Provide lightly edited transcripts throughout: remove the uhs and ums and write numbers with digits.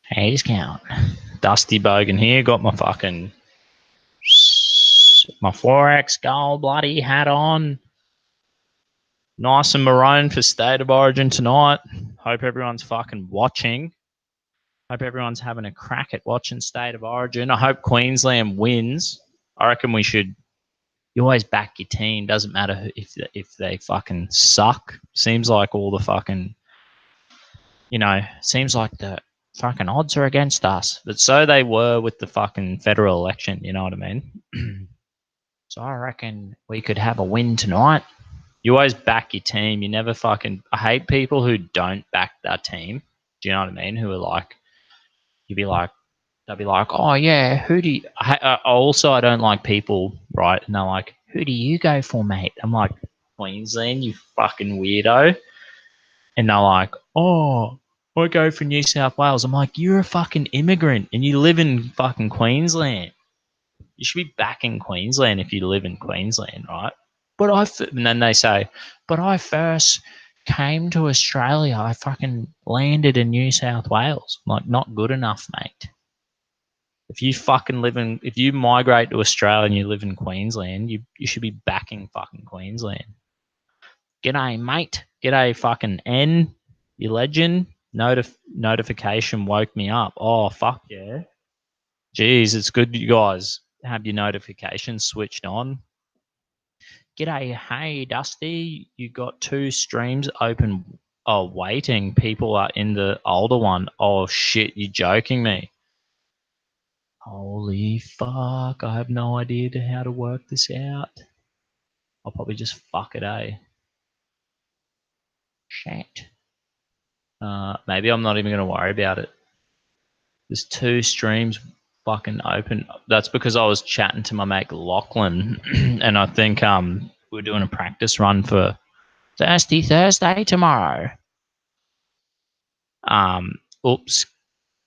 Hey, discount. Dusty Bogan here. Got my fucking my Forex gold bloody hat on. Nice and maroon for State of Origin tonight. Hope everyone's fucking watching. Hope everyone's having a crack at watching State of Origin. I hope Queensland wins. I reckon we should. You always back your team. Doesn't matter if they fucking suck. Seems like all the fucking, seems like the fucking odds are against us. But so they were with the fucking federal election. You know what I mean? So I reckon we could have a win tonight. You always back your team. You never fucking. I hate people who don't back their team. Do you know what I mean? Who are like, you'd be like, they'll be like, oh yeah, who do you? Also, I don't like people, right? And they're like, who do you go for, mate? I'm like, Queensland, you fucking weirdo. And they're like, oh, I go for New South Wales. I'm like, you're a fucking immigrant and you live in fucking Queensland. You should be backing Queensland if you live in Queensland, right? And then they say, but I first came to Australia. I fucking landed in New South Wales. I'm like, not good enough, mate. If you migrate to Australia and you live in Queensland, you should be backing fucking Queensland. G'day, mate. G'day, fucking N. You legend. Notification woke me up. Oh, fuck yeah. Jeez, it's good you guys have your notifications switched on. G'day, hey Dusty, you got 2 streams open. Oh, waiting. People are in the older one. Oh shit, you joking me? Holy fuck! I have no idea how to work this out. I'll probably just fuck it, eh? Shit. Maybe I'm not even gonna worry about it. There's 2 streams fucking open. That's because I was chatting to my mate Lachlan, and I think we're doing a practice run for Thirsty Thursday tomorrow. Oops,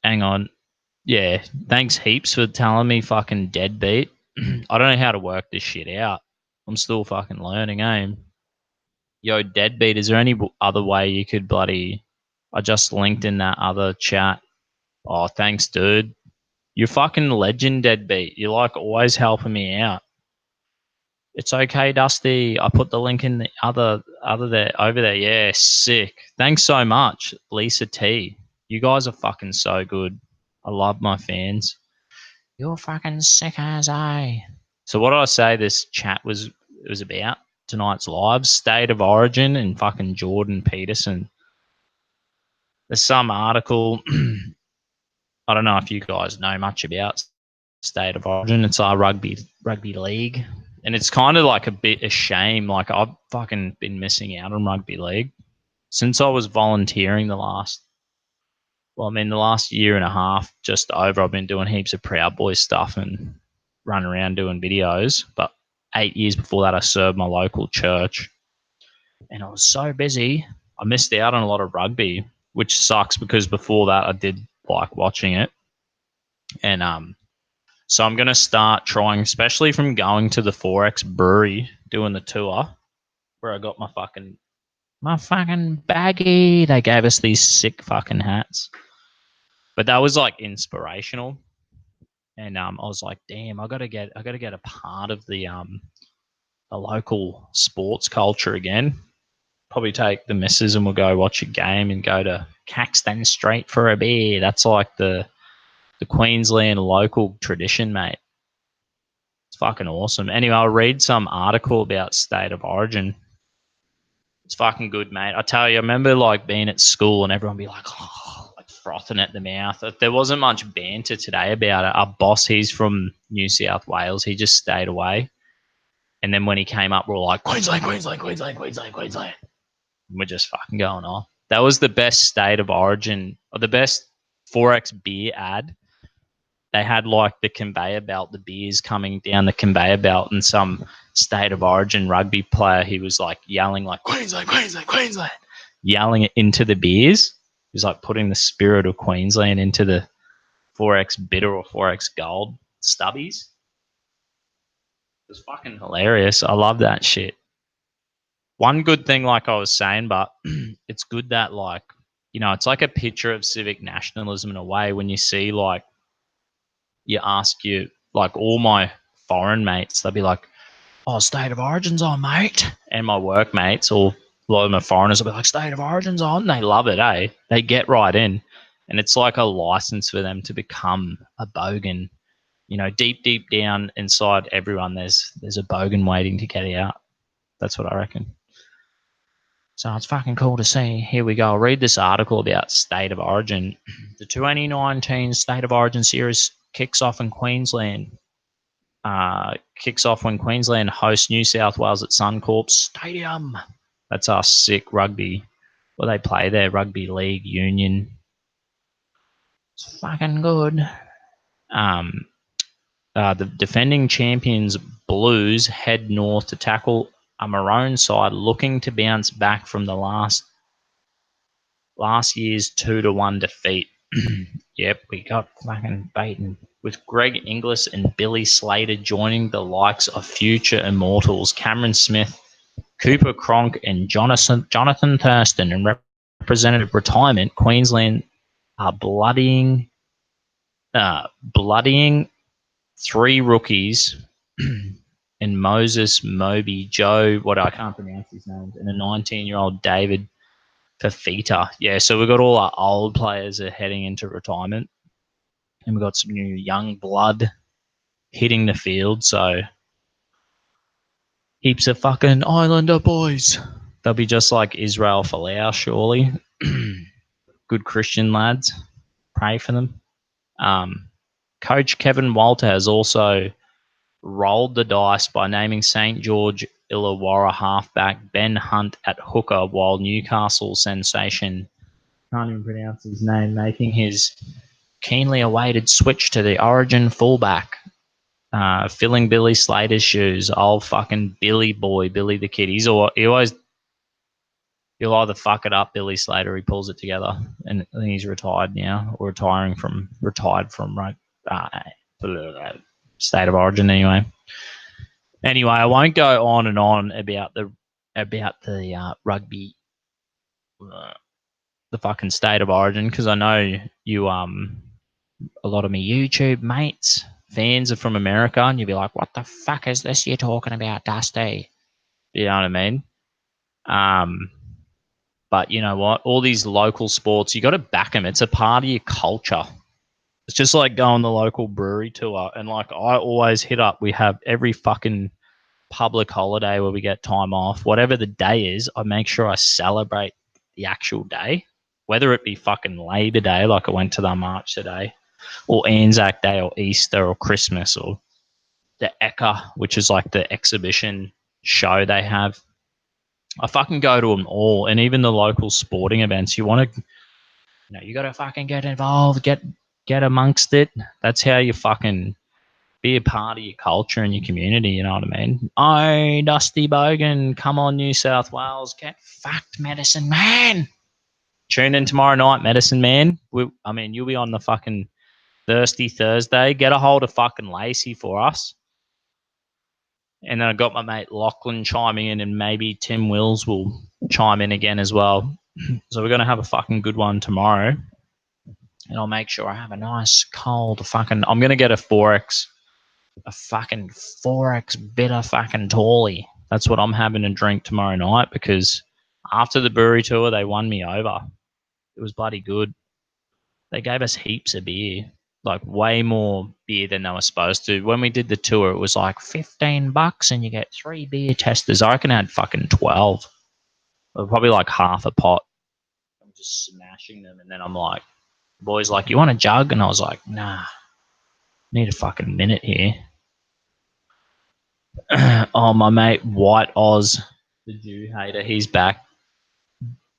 hang on. Yeah, thanks heaps for telling me, fucking deadbeat. I don't know how to work this shit out. I'm still fucking learning, eh? Yo, deadbeat, is there any other way you could bloody. I just linked in that other chat. Oh, thanks, dude. You're fucking legend, deadbeat. You're like always helping me out. It's okay, Dusty. I put the link in the other there over there. Yeah, sick. Thanks so much, Lisa T. You guys are fucking so good. I love my fans. You're fucking sick as I. So what did I say this chat was about? Tonight's live State of Origin and fucking Jorden Peterson. There's some article. I don't know if you guys know much about State of Origin. It's our rugby league, and it's kind of like a bit a shame. Like I've fucking been missing out on rugby league since I was volunteering the last year and a half, just over. I've been doing heaps of Proud Boys stuff and running around doing videos. But 8 years before that, I served my local church, and I was so busy, I missed out on a lot of rugby, which sucks because before that, I did like watching it, and so I'm gonna start trying, especially from going to the Forex Brewery, doing the tour, where I got my fucking baggie. They gave us these sick fucking hats, but that was like inspirational. And I was like, damn, I gotta get a part of the local sports culture again. Probably take the missus and we'll go watch a game and go to Caxton Street for a beer. That's like the Queensland local tradition, mate. It's fucking awesome. Anyway, I'll read some article about State of Origin. It's fucking good, mate. I tell you, I remember like being at school and everyone be like, oh, like frothing at the mouth. There wasn't much banter today about it. Our boss, he's from New South Wales. He just stayed away. And then when he came up, we're all like, Queensland, Queensland, Queensland, Queensland, Queensland. And we're just fucking going off. That was the best State of Origin, or the best Forex beer ad. They had like the conveyor belt, the beers coming down the conveyor belt, and some State of Origin rugby player, he was like yelling like Queensland, Queensland, Queensland, yelling it into the beers. He was like putting the spirit of Queensland into the Forex bitter or Forex gold stubbies. It was fucking hilarious. I love that shit. One good thing, like I was saying, but it's good that like it's like a picture of civic nationalism in a way when you see, like, you ask you, like, all my foreign mates, they'll be like, oh, State of Origin's on, mate. And my workmates, or a lot of my foreigners, will be like, State of Origin's on. They love it, eh? They get right in. And it's like a license for them to become a bogan. Deep, deep down inside everyone, there's a bogan waiting to get out. That's what I reckon. So it's fucking cool to see. Here we go. I'll read this article about State of Origin. The 2019 State of Origin series kicks off in Queensland. Kicks off when Queensland hosts New South Wales at Suncorp Stadium. That's our sick rugby. Well, they play there, rugby league union. It's fucking good. The defending champions Blues head north to tackle a Maroon side looking to bounce back from the last year's 2-1 defeat. Yep, we got fucking beaten. With Greg Inglis and Billy Slater joining the likes of future immortals Cameron Smith, Cooper Cronk, and Jonathan Thurston in representative retirement, Queensland are bloodying 3 rookies and Moses Moby, Joe, what I can't pronounce his name, and a 19-year-old David Fafita. Yeah, so we've got all our old players are heading into retirement, and we've got some new young blood hitting the field. So heaps of fucking Islander boys. They'll be just like Israel Folau, surely. Good Christian lads. Pray for them. Coach Kevin Walter has also rolled the dice by naming St. George Illawarra halfback Ben Hunt at hooker, while Newcastle sensation, can't even pronounce his name, making his keenly awaited switch to the Origin fullback, filling Billy Slater's shoes. Old fucking Billy boy, Billy the kid. He'll either fuck it up, Billy Slater, or he pulls it together. And I think he's retired now, or retired from State of Origin anyway. Anyway, I won't go on and on about the rugby, the fucking State of Origin, because I know you a lot of my YouTube mates, fans are from America, and you'll be like, what the fuck is this you're talking about, Dusty? You know what I mean? But you know what? All these local sports, you got to back them. It's a part of your culture. It's just like going the local brewery tour. And like I always hit up, we have every fucking public holiday where we get time off. Whatever the day is, I make sure I celebrate the actual day. Whether it be fucking Labor Day, like I went to the march today, or Anzac Day, or Easter, or Christmas, or the Ekka, which is like the exhibition show they have. I fucking go to them all, and even the local sporting events. You want to, you got to fucking get involved, get amongst it. That's how you fucking be a part of your culture and your community. You know what I mean? Oh, Dusty Bogan, come on, New South Wales, get fucked, Medicine Man. Tune in tomorrow night, Medicine Man. You'll be on the fucking Thirsty Thursday. Get a hold of fucking Lacey for us. And then I got my mate Lachlan chiming in, and maybe Tim Wills will chime in again as well. So we're going to have a fucking good one tomorrow. And I'll make sure I have a nice cold fucking... I'm going to get a fucking 4X bitter fucking Tawley. That's what I'm having to drink tomorrow night, because after the brewery tour, they won me over. It was bloody good. They gave us heaps of beer. Like way more beer than they were supposed to. When we did the tour, it was like $15 and you get 3 beer testers. I reckon I had fucking 12. Or probably like half a pot. I'm just smashing them, and then I'm like, the boy's like, you want a jug? And I was like, nah, need a fucking minute here. Oh, my mate White Oz, the Jew hater, he's back.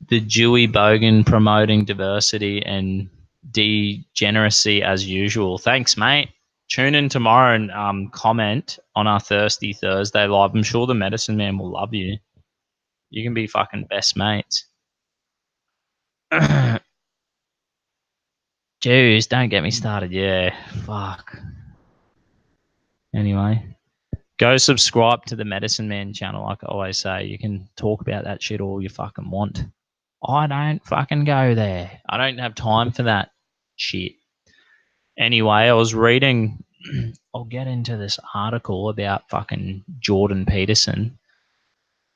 The Jewy Bogan promoting diversity and degeneracy as usual. Thanks, mate. Tune in tomorrow and comment on our Thirsty Thursday live. I'm sure the Medicine Man will love you. You can be fucking best mates. Jeez, don't get me started. Yeah, fuck. Anyway, go subscribe to the Medicine Man channel. Like I always say, you can talk about that shit all you fucking want. I don't fucking go there. I don't have time for that shit. Anyway, I was reading. I'll get into this article about fucking Jorden Peterson.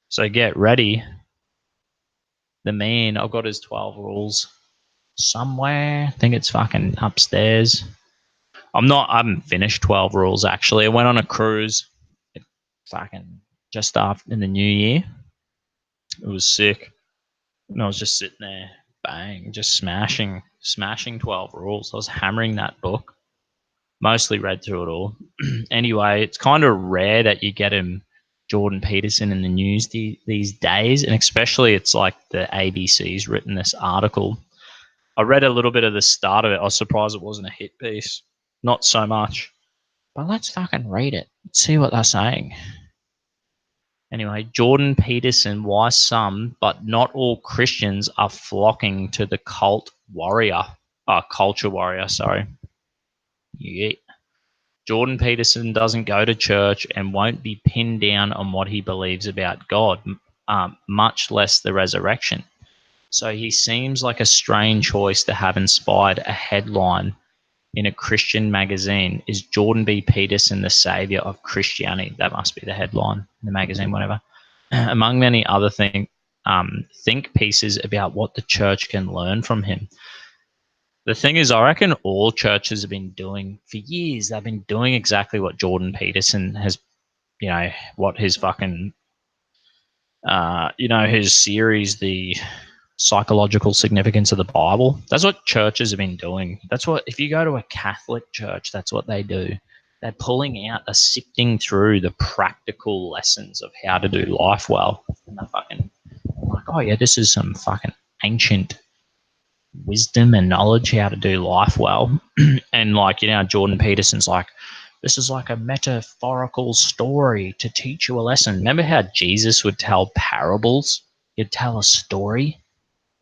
So get ready. The man, I've got his 12 rules somewhere. I think it's fucking upstairs. I haven't finished 12 rules actually. I went on a cruise fucking just after in the new year. It was sick. And I was just sitting there, bang, just smashing 12 rules. I was hammering that book. Mostly read through it all. Anyway, it's kind of rare that you get him, Jorden Peterson, in the news these days, and especially it's like the ABC's written this article. I read a little bit of the start of it. I was surprised it wasn't a hit piece. Not so much. But let's fucking read it. Let's see what they're saying. Anyway, Jorden Peterson, why some, but not all Christians are flocking to the culture warrior, sorry. Yeah. Jorden Peterson doesn't go to church and won't be pinned down on what he believes about God, much less the resurrection. So he seems like a strange choice to have inspired a headline in a Christian magazine. Is Jorden B. Peterson the savior of Christianity? That must be the headline in the magazine, whatever. Among many other think pieces about what the church can learn from him. The thing is, I reckon all churches have been doing for years. They've been doing exactly what Jorden Peterson has, what his fucking, his series, the psychological significance of the Bible. That's what churches have been doing. That's what, if you go to a Catholic church, that's what they do. They're pulling out, they're sifting through the practical lessons of how to do life well. And they're fucking like, oh yeah, this is some fucking ancient wisdom and knowledge how to do life well. And like, Jorden Peterson's like, this is like a metaphorical story to teach you a lesson. Remember how Jesus would tell parables? He'd tell a story.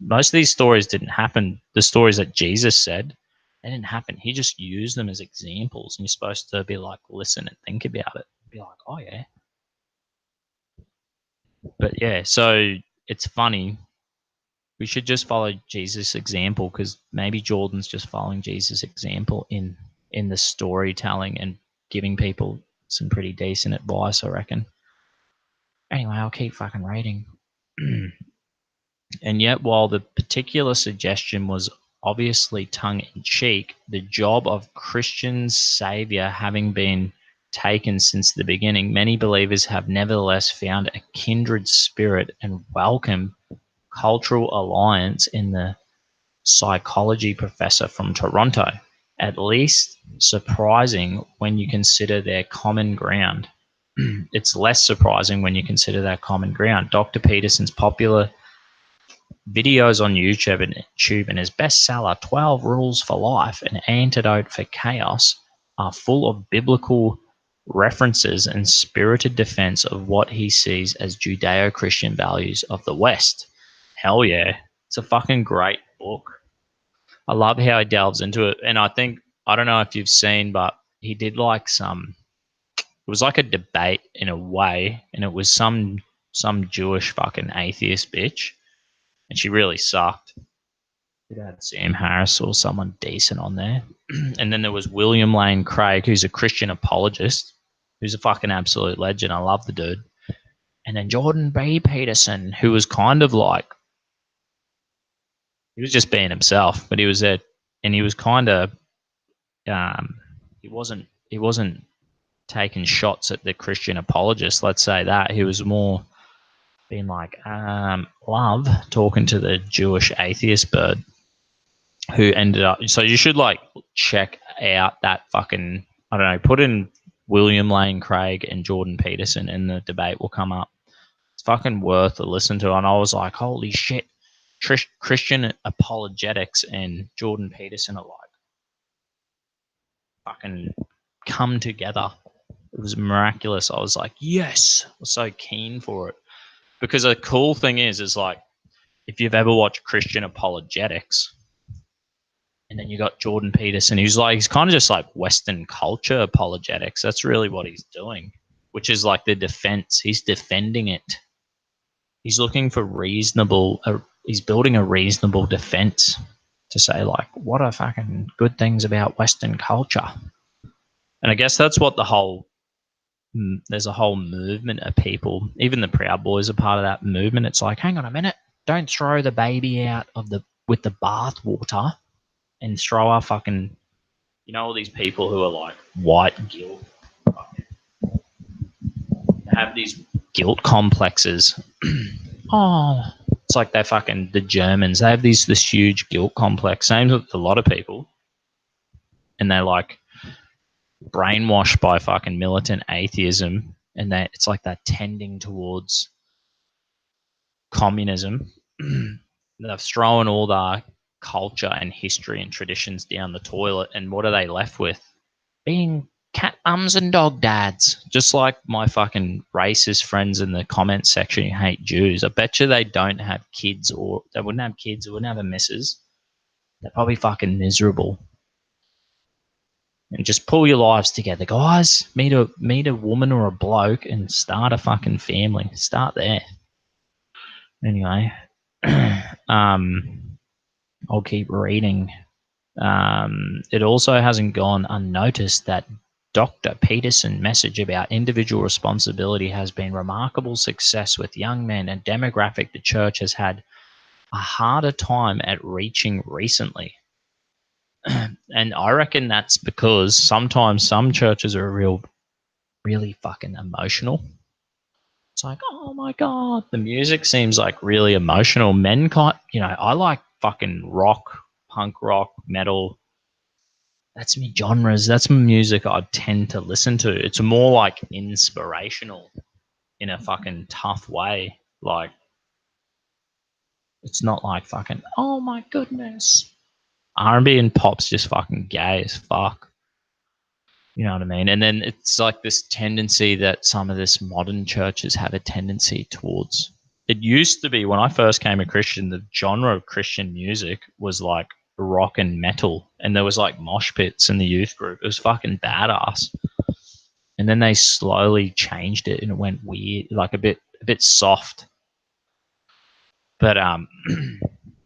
Most of these stories didn't happen. The stories that Jesus said, they didn't happen. He just used them as examples, and you're supposed to be like, listen and think about it. Be like, oh yeah. But yeah, so it's funny. We should just follow Jesus' example, because maybe Jordan's just following Jesus' example in the storytelling and giving people some pretty decent advice, I reckon. Anyway, I'll keep fucking reading. And yet, while the particular suggestion was obviously tongue in cheek, the job of Christian's savior having been taken since the beginning, many believers have nevertheless found a kindred spirit and welcome cultural alliance in the psychology professor from Toronto, at least surprising when you consider their common ground. It's less surprising when you consider that common ground. Dr. Peterson's popular videos on YouTube and his bestseller, 12 Rules for Life, An Antidote for Chaos, are full of biblical references and spirited defense of what he sees as Judeo-Christian values of the West. Hell yeah. It's a fucking great book. I love how he delves into it. And I don't know if you've seen, but he did like it was like a debate in a way, and it was some Jewish fucking atheist bitch, and she really sucked. It had Sam Harris or someone decent on there. And then there was William Lane Craig, who's a Christian apologist, who's a fucking absolute legend. I love the dude. And then Jorden B. Peterson, who was kind of like, he was just being himself, but he was there, and he was kind of, he wasn't taking shots at the Christian apologist. Let's say that he was more being like, love talking to the Jewish atheist bird, who ended up. So you should like check out that fucking, I don't know, put in William Lane Craig and Jorden Peterson, and the debate will come up. It's fucking worth a listen to. And I was like, holy shit, Christian apologetics and Jorden Peterson are like fucking come together. It was miraculous. I was like, yes, I was so keen for it. Because a cool thing is like, if you've ever watched Christian apologetics, and then you got Jorden Peterson, he's kind of just like Western culture apologetics. That's really what he's doing, which is like the defense. He's defending it. He's looking for reasonable he's building a reasonable defense to say, like, what are fucking good things about Western culture? And I guess that's what there's a whole movement of people, even the Proud Boys are part of that movement. It's like, hang on a minute, don't throw the baby out with the bath water and throw our fucking, all these people who are like white guilt, have these guilt complexes. Oh, it's like they fucking, the Germans, they have this huge guilt complex. Same with a lot of people. And they're like brainwashed by fucking militant atheism. And it's like they're tending towards communism. They've thrown all their culture and history and traditions down the toilet. And what are they left with? Being cat mums and dog dads, just like my fucking racist friends in the comments section who hate Jews. I bet you they don't have kids, or they wouldn't have kids, they wouldn't have a missus. They're probably fucking miserable. And just pull your lives together, guys. Meet a woman or a bloke and start a fucking family. Start there. Anyway, I'll keep reading. It also hasn't gone unnoticed that Dr. Peterson's message about individual responsibility has been remarkable success with young men, a demographic the church has had a harder time at reaching recently. And I reckon that's because sometimes some churches are really fucking emotional. It's like, oh my God, the music seems like really emotional. Men can't, I like fucking rock, punk rock, metal. That's me genres. That's music I tend to listen to. It's more like inspirational in a fucking tough way. Like, it's not like fucking, oh my goodness. R&B and pop's just fucking gay as fuck. You know what I mean? And then it's like this tendency that some of this modern churches have a tendency towards. It used to be, when I first came a Christian, the genre of Christian music was like rock and metal, and there was like mosh pits in the youth group. It was fucking badass. And then they slowly changed it, and it went weird, like a bit soft. But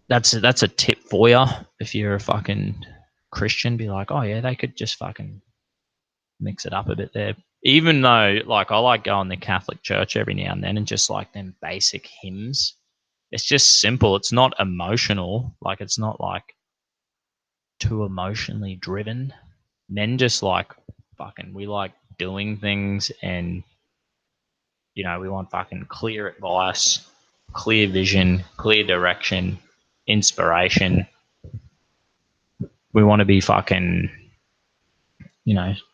that's a tip for you if you're a fucking Christian. Be like, oh yeah, they could just fucking mix it up a bit there. Even though, like, I like going to Catholic church every now and then and just like them basic hymns. It's just simple. It's not emotional. Like, it's not like too emotionally driven. Men just like fucking, we like doing things, and we want fucking clear advice, clear vision, clear direction, inspiration. We want to be fucking,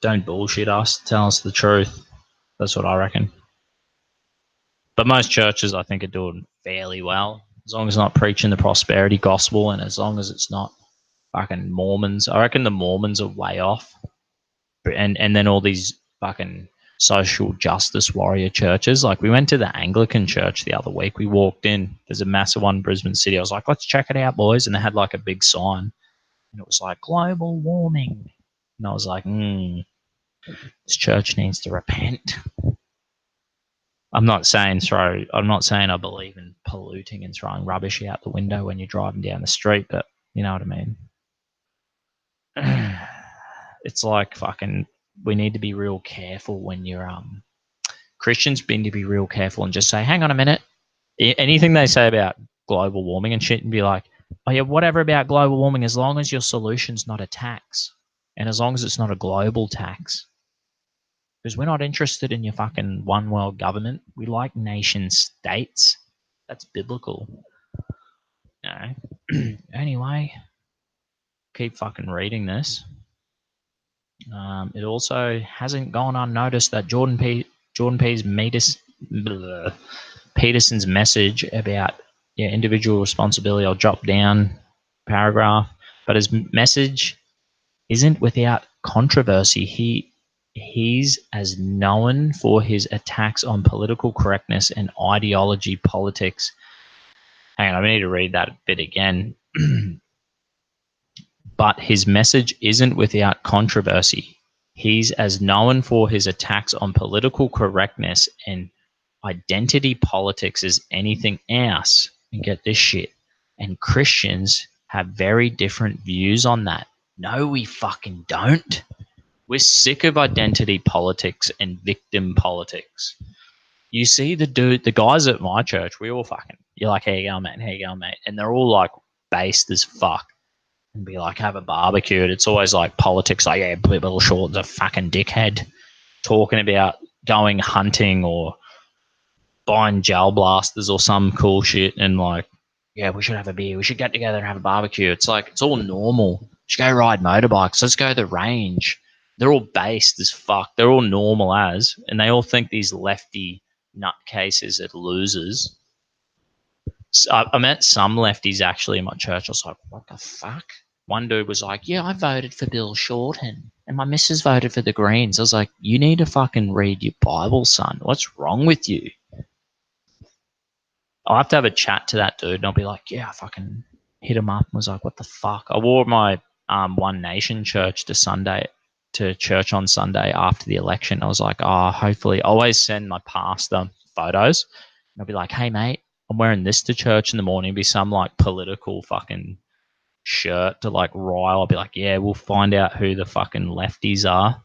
don't bullshit us, tell us the truth. That's what I reckon. But most churches, I think, are doing fairly well, as long as it's not preaching the prosperity gospel, and as long as it's not fucking Mormons. I reckon the Mormons are way off, and then all these fucking social justice warrior churches. Like, we went to the Anglican church the other week. We walked in. There's a massive one in Brisbane City. I was like, let's check it out, boys. And they had like a big sign, and it was like global warming. And I was like, this church needs to repent. I'm not saying I believe in polluting and throwing rubbish out the window when you're driving down the street, but you know what I mean. It's like fucking, we need to be real careful when you're Christians need to be real careful and just say, hang on a minute. Anything they say about global warming and shit, and be like, oh yeah, whatever about global warming, as long as your solution's not a tax, and as long as it's not a global tax. Because we're not interested in your fucking one world government. We like nation states. That's biblical. Anyway, keep fucking reading this. It also hasn't gone unnoticed that Peterson's message about individual responsibility. I'll drop down paragraph, but his message isn't without controversy. He's as known for his attacks on political correctness and ideology politics. Hang on, I need to read that bit again. But his message isn't without controversy. He's as known for his attacks on political correctness and identity politics as anything else. And get this shit. and Christians have very different views on that. No, we fucking don't. We're sick of identity politics and victim politics. You see the guys at my church, we all fucking, you're like, how you going, mate? How you going, mate? And they're all like based as fuck and be like, have a barbecue. It's always like politics, like, yeah, Bill Shorten's a fucking dickhead, talking about going hunting or buying gel blasters or some cool shit and like, yeah, we should have a beer. We should get together and have a barbecue. It's like, it's all normal. We should go ride motorbikes. Let's go to the range. They're all based as fuck. They're all normal as, and they all think these lefty nutcases are losers. So I met some lefties actually in my church. I was like, what the fuck? One dude was like, yeah, I voted for Bill Shorten and my missus voted for the Greens. I was like, you need to fucking read your Bible, son. What's wrong with you? I'll have to have a chat to that dude and I'll be like, yeah, I fucking hit him up and was like, what the fuck? I wore my One Nation church to church on Sunday after the election. I was like, oh, hopefully, I always send my pastor photos and I'll be like, hey, mate, I'm wearing this to church in the morning. It'll be some like political fucking shirt to like rile. I'll be like, yeah, we'll find out who the fucking lefties are.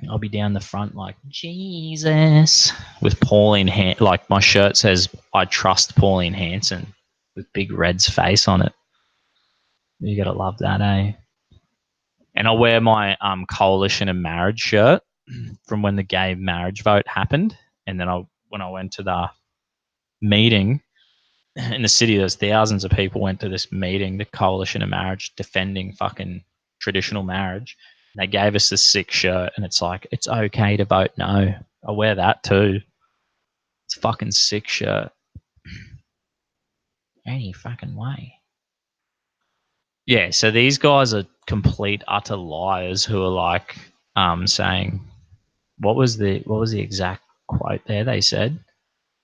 I'll be down the front like, Jesus, with Pauline like my shirt says, I trust Pauline Hanson with Big Red's face on it. You gotta love that, eh? And I'll wear my coalition of marriage shirt from when the gay marriage vote happened. And then when I went to the meeting in the city, there's thousands of people went to this meeting, the coalition of marriage, defending fucking traditional marriage. And they gave us this sick shirt, and it's like, it's okay to vote no. I wear that too. It's a fucking sick shirt. Any fucking way. Yeah, so these guys are complete utter liars who are like saying, what was the exact quote there they said?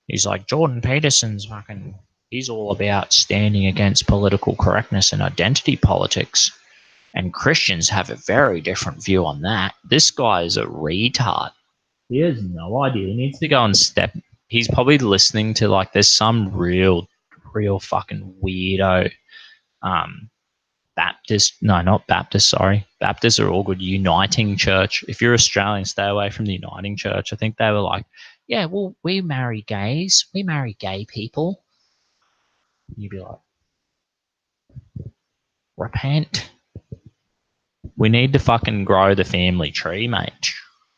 He's like, Jordan Peterson's fucking, he's all about standing against political correctness and identity politics. And Christians have a very different view on that. This guy is a retard. He has no idea. He needs to go and step. He's probably listening to like, there's some real fucking weirdo Baptist, no, not Baptist, sorry. Baptists are all good. Uniting Church. If you're Australian, stay away from the Uniting Church. I think they were like, yeah, well, we marry gays. We marry gay people. You'd be like, repent. We need to fucking grow the family tree, mate.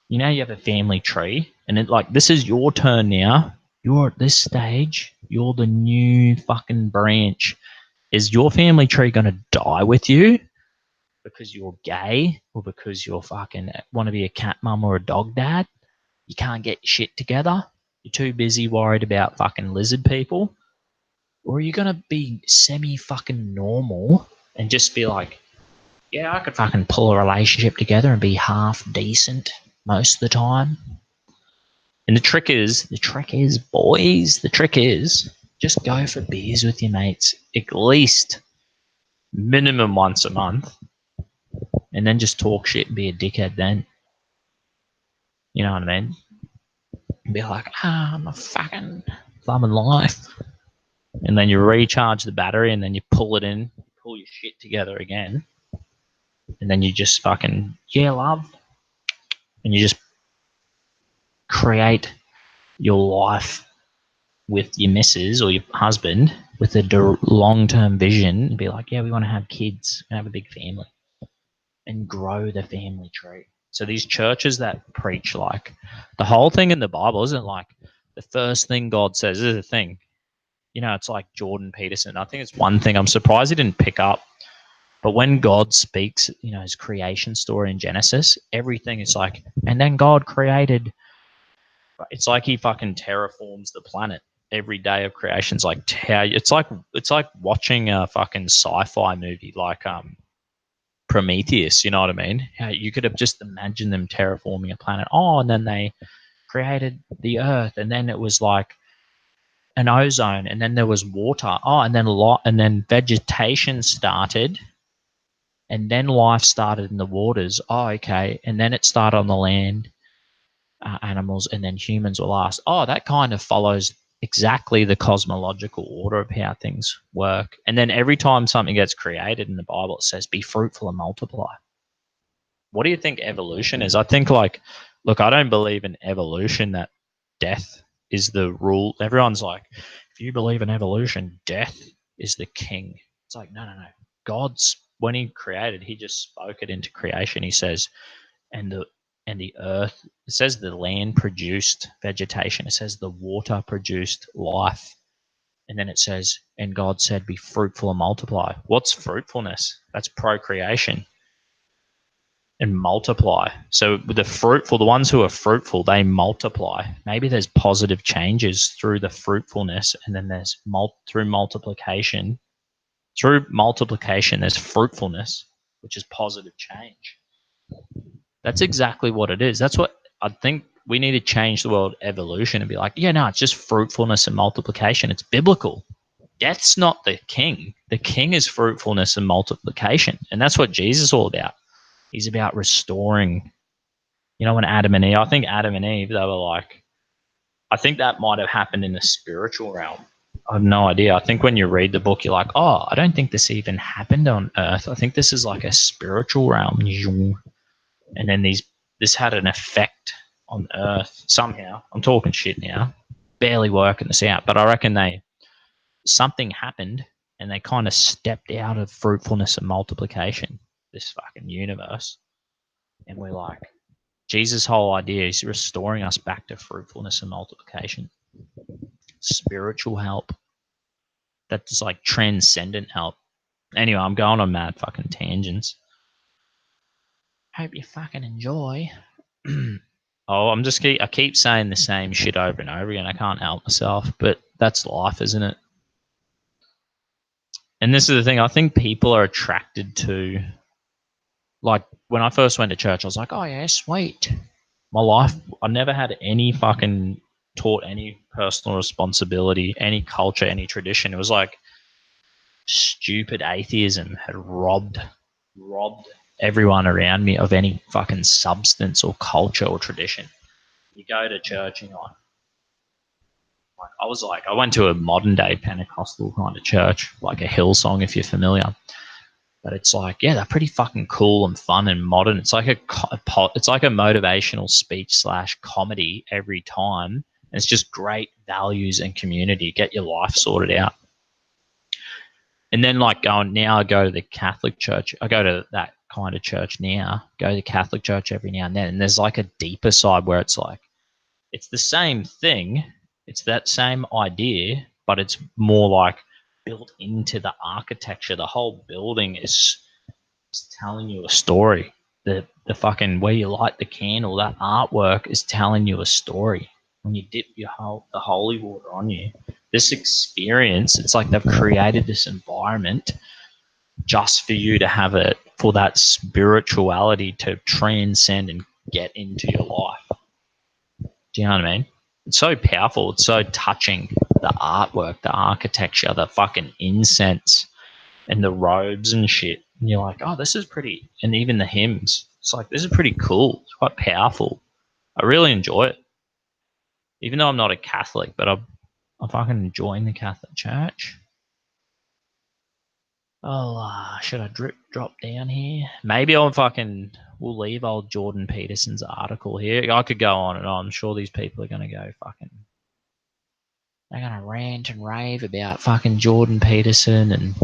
You know, you have a family tree, and it like, this is your turn now. You're at this stage. You're the new fucking branch. Is your family tree going to die with you? Because you're gay or because you're fucking want to be a cat mum or a dog dad, you can't get shit together, you're too busy worried about fucking lizard people, or are you going to be semi fucking normal and just be like, yeah, I could fucking pull a relationship together and be half decent most of the time? And the trick is, boys, the trick is just go for beers with your mates at least minimum once a month, and then just talk shit and be a dickhead then. You know what I mean? Be like, I'm a fucking loving life. And then you recharge the battery and then you pull it in, pull your shit together again. And then you just fucking, yeah, love. And you just create your life with your missus or your husband with a long-term vision and be like, yeah, we want to have kids and have a big family and grow the family tree. So these churches that preach like the whole thing in the Bible isn't like the first thing God says is a thing. You know, it's like Jorden Peterson. I think it's one thing I'm surprised he didn't pick up. But when God speaks, you know, his creation story in Genesis, everything is like, and then God created. It's like he fucking terraforms the planet every day of creation. It's like watching a fucking sci-fi movie, like Prometheus, you know what I mean? How you could have just imagined them terraforming a planet. Oh, and then they created the Earth, and then it was like an ozone, and then there was water. Oh, and then vegetation started, and then life started in the waters. Oh, okay, and then it started on the land, animals, and then humans were last. Oh, that kind of follows exactly the cosmological order of how things work. And then every time something gets created in the Bible, it says, be fruitful and multiply. What do you think evolution is? I think, like, look, I don't believe in evolution, that death is the rule. Everyone's like, if you believe in evolution, death is the king. It's like, no, no, no. God's, when he created, he just spoke it into creation. He says, and the earth, it says the land produced vegetation. It says the water produced life. And then it says, and God said, be fruitful and multiply. What's fruitfulness? That's procreation and multiply. So the ones who are fruitful, they multiply. Maybe there's positive changes through the fruitfulness, and then there's through multiplication. Through multiplication, there's fruitfulness, which is positive change. That's exactly what it is. That's what I think. We need to change the world evolution and be like, yeah, no, it's just fruitfulness and multiplication. It's biblical. Death's not the king. The king is fruitfulness and multiplication. And that's what Jesus is all about. He's about restoring. You know, when Adam and Eve, I think Adam and Eve, they were like, I think that might have happened in the spiritual realm. I have no idea. I think when you read the book, you're like, oh, I don't think this even happened on earth. I think this is like a spiritual realm. And then this had an effect on earth somehow. I'm talking shit now. Barely working this out. But I reckon something happened and they kind of stepped out of fruitfulness and multiplication, this fucking universe. And we're like, Jesus' whole idea is restoring us back to fruitfulness and multiplication. Spiritual help. That's like transcendent help. Anyway, I'm going on mad fucking tangents. Hope you fucking enjoy. I keep saying the same shit over and over again. I can't help myself, but that's life, isn't it? And this is the thing. I think people are attracted to, like, when I first went to church, I was like, oh yeah, sweet. My life, I never had any fucking taught any personal responsibility, any culture, any tradition. It was like stupid atheism had robbed everyone around me of any fucking substance or culture or tradition. You go to church and you're like, I went to a modern day Pentecostal kind of church, like a Hillsong, if you're familiar. But it's like, yeah, they're pretty fucking cool and fun and modern. It's like it's like a motivational speech / comedy every time. And it's just great values and community. Get your life sorted out. And then I go to the Catholic church. I go to that kind of church now. Go to the Catholic church every now and then. And there's like a deeper side where it's like, it's the same thing. It's that same idea, but it's more like built into the architecture. The whole building is telling you a story. The fucking where you light the candle, that artwork is telling you a story. When you dip the holy water on you, this experience, it's like they've created this environment just for you to have it, for that spirituality to transcend and get into your life. Do you know what I mean? It's so powerful. It's so touching. The artwork, the architecture, the fucking incense, and the robes and shit. And you're like, oh, this is pretty. And even the hymns. It's like, this is pretty cool. It's quite powerful. I really enjoy it. Even though I'm not a Catholic, but I'm fucking enjoying the Catholic Church. Oh, should I drop down here? Maybe we'll leave old Jorden Peterson's article here. I could go on and on. I'm sure these people are going to go they're going to rant and rave about fucking Jorden Peterson and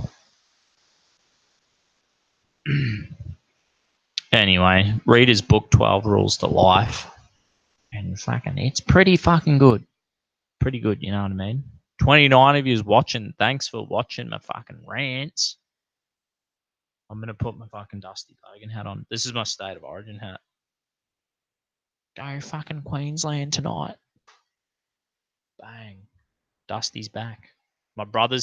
anyway, read his book 12 Rules to Life. And it's pretty fucking good. Pretty good, you know what I mean? 29 of you watching. Thanks for watching my fucking rants. I'm going to put my fucking Dusty Bogan hat on. This is my State of Origin hat. Go fucking Queensland tonight. Bang. Dusty's back. My brother